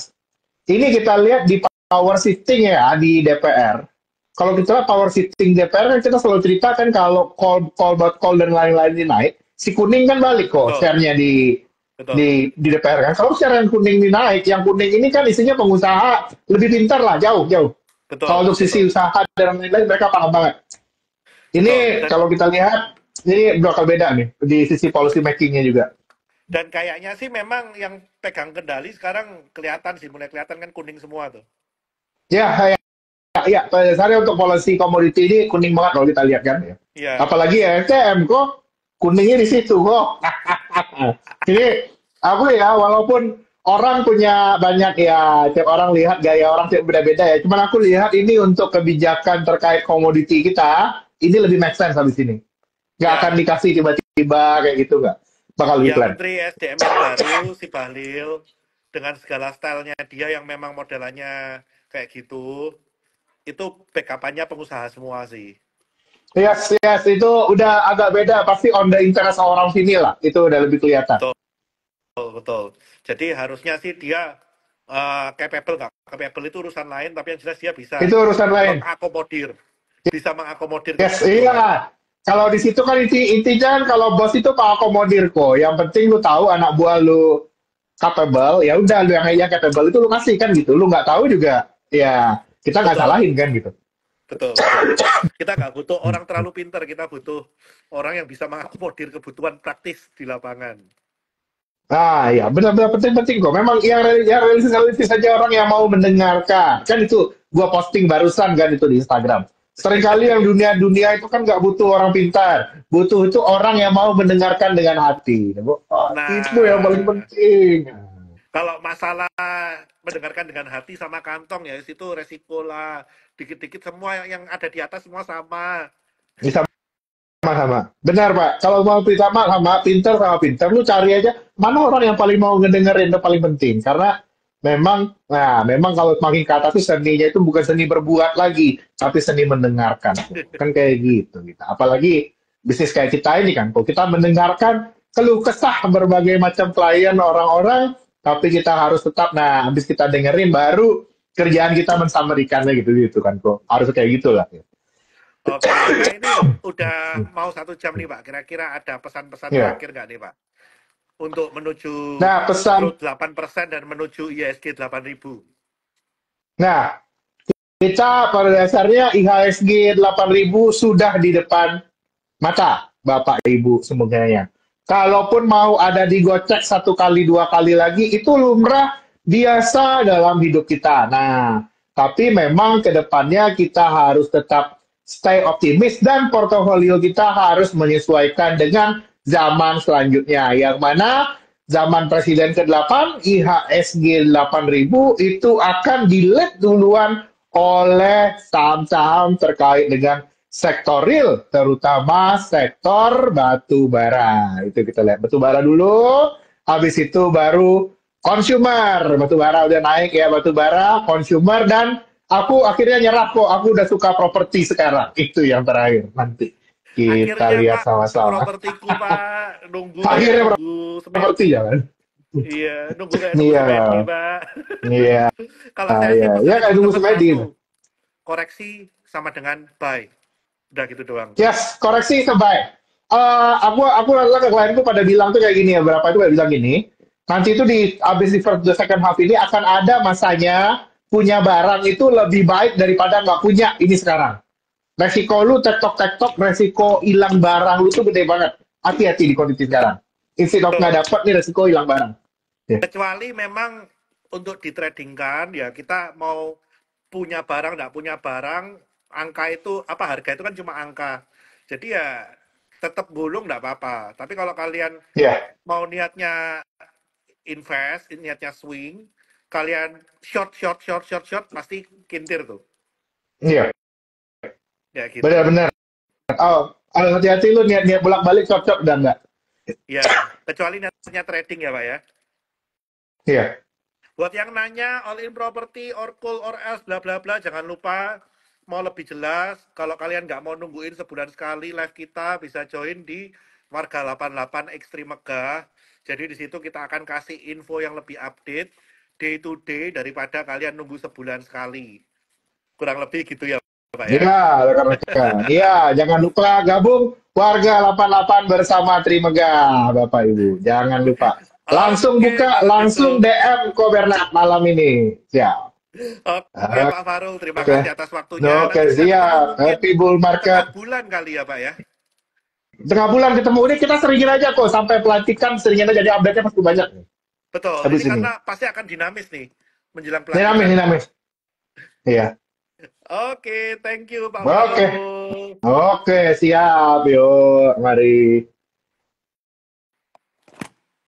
Ini kita lihat di power shifting ya di DPR. Kalau kita lihat power shifting DPR kan kita selalu cerita kan kalau call dan lain-lain ini naik, si kuning kan balik kok
Betul,
share-nya
betul,
di DPR kan. Kalau share yang kuning ini naik, yang kuning ini kan isinya pengusaha lebih pintar lah, jauh. Kalau
betul,
untuk sisi
betul,
usaha dan lain-lain mereka paham banget.
betul.
Ini kalau kita lihat ini bakal beda nih di sisi policy makingnya juga.
Dan kayaknya sih memang yang pegang kendali sekarang kelihatan sih, mulai kelihatan kan kuning semua tuh.
Ya, ya, pada dasarnya untuk policy komoditi ini kuning banget kalau kita lihat kan. Ya.
Iya,
Apalagi ya STM kok kuningnya di situ kok. Ini aku ya walaupun orang punya banyak ya tiap orang lihat gaya orang tiap beda-beda ya. Cuman aku lihat ini untuk kebijakan terkait komoditi kita ini lebih make sense habis ini. Nggak akan
ya.
dikasih tiba-tiba kayak gitu nggak. Bakal lebih
Ya
plan.
Menteri SDM yang baru si Bahlil dengan segala stylenya dia yang memang modelannya kayak gitu, itu backupannya pengusaha semua sih.
Yes, itu udah agak beda pasti on the interest orang sini lah. Itu udah lebih kelihatan.
Betul, betul. Jadi harusnya sih dia capable nggak? Capable itu urusan lain, tapi yang jelas dia bisa
Itu urusan lain.
mengakomodir, bisa mengakomodir
Yes,
kebutuhan.
iya. Kalau di situ kan intinya kan kalau bos itu pak akomodir kok. Yang penting lu tahu anak buah lu capable, ya udah lu yang capable itu lu kasih kan gitu. Lu nggak tahu juga, ya kita nggak
Betul,
salahin kan gitu.
betul. Kita nggak butuh orang terlalu pintar, kita butuh orang yang bisa mengakomodir kebutuhan praktis di lapangan.
Ah, ya benar-benar penting-penting kok. Memang yang realistis saja orang yang mau mendengarkan. Kan itu gua posting barusan kan itu di Instagram. Seringkali yang dunia-dunia itu kan nggak butuh orang pintar, butuh itu orang yang mau mendengarkan dengan hati. Oh, itu yang paling
Nah,
penting.
kalau masalah mendengarkan dengan hati sama kantong ya itu resiko lah. Dikit-dikit semua yang ada di atas semua sama.
Bisa sama-sama. Benar Pak. Kalau mau sama pintar, lu cari aja mana orang yang paling mau ngedengerin itu paling penting. Karena memang kalau makin ke atas tuh seninya itu bukan seni berbuat lagi, tapi seni mendengarkan. Kan kayak gitu. Apalagi bisnis kayak kita ini kan, kalau kita mendengarkan keluh kesah berbagai macam klien orang-orang, tapi kita harus tetap, nah, habis kita dengerin baru kerjaan kita mensamerikannya gitu kan, kok. Harus kayak gitulah.
Oke, nah ini udah mau 1 jam nih Pak. Kira-kira ada pesan-pesan
Ya.
terakhir nggak nih Pak? Untuk menuju
Nah, pesan,
growth 8% dan menuju ISG 8.000.
nah, kita pada dasarnya IHSG 8.000 sudah di depan mata, Bapak Ibu semuanya. Kalaupun mau ada digocek 1 kali, 2 kali lagi, itu lumrah biasa dalam hidup kita. Nah, tapi memang ke depannya kita harus tetap stay optimis dan portofolio kita harus menyesuaikan dengan zaman selanjutnya. Yang mana zaman Presiden ke-8, IHSG 8.000 itu akan di-lead duluan oleh saham-saham terkait dengan sektor real, terutama sektor batu bara. Itu kita lihat batu bara dulu, habis itu baru consumer. Batu bara udah naik ya, batu bara, consumer, dan aku akhirnya nyerah kok. Aku udah suka properti sekarang. Itu yang terakhir. Nanti kita
Akhirnya
lihat
Pak,
sama-sama.
propertiku Pak, nunggu kayak
Akhirnya
nunggu
properti
semedi.
jangan.
Iya, nunggu kayak nunggu
Iya,
semedi Pak.
iya,
Kalau saya sih
iya. Ya
pesennya
kayak
cuma
tunggu semedi.
satu, koreksi sama dengan buy. Udah gitu doang.
Yes, koreksi sebaik. Aku adalah ke klienku pada bilang tuh kayak gini ya, berapa itu kayak bilang gini. Nanti itu di abis di first the second half ini akan ada masanya punya barang itu lebih baik daripada nggak punya ini sekarang. Resiko lu tektok-tektok, resiko hilang barang lu tuh gede banget. Hati-hati di kondisi sekarang. Instead of nggak dapet nih resiko hilang barang. Ya.
Kecuali memang untuk ditradingkan, ya kita mau punya barang, nggak punya barang, angka itu, apa harga itu kan cuma angka. Jadi ya tetap gulung nggak apa-apa. Tapi kalau kalian
Iya,
mau niatnya invest, niatnya swing, kalian short, short, short, short, short, pasti kintir tuh.
iya,
Ya gitu.
benar-benar. Oh, hati-hati lu niat-niat bolak-balik cocok udah enggak.
Ya, kecuali niatnya trading ya Pak ya.
Iya,
Buat yang nanya all in property or cool or else bla bla bla, jangan lupa mau lebih jelas kalau kalian nggak mau nungguin sebulan sekali live kita bisa join di Warga 88 Ekstrim Megah. Jadi di situ kita akan kasih info yang lebih update day to day daripada kalian nunggu sebulan sekali. Kurang lebih gitu ya Pak ya.
iya, rekan-rekan. Iya, jangan lupa gabung warga 88 bersama Trimegah, Bapak Ibu. Jangan lupa. Langsung
Oke
buka,
kalau
langsung
gitu.
DM Ko Bernat malam ini. Siap.
Oke Pak Farul, terima
Oke.
kasih atas waktunya.
Oke,
Nanti kita ketemu
siap.
mungkin
Happy bull
tengah
market.
bulan kali ya Pak ya.
Tengah bulan ketemu ini kita seringin aja kok sampai pelantikan seringin aja, jadi update-nya pasti banyak nih.
Betul, ini
Habis ini.
karena pasti akan dinamis nih menjelang
Dinamis,
pelantikan nih.
dinamis. Iya.
Oke, thank you Pak
Oke.
Farul.
Oke, siap. Yuk, mari.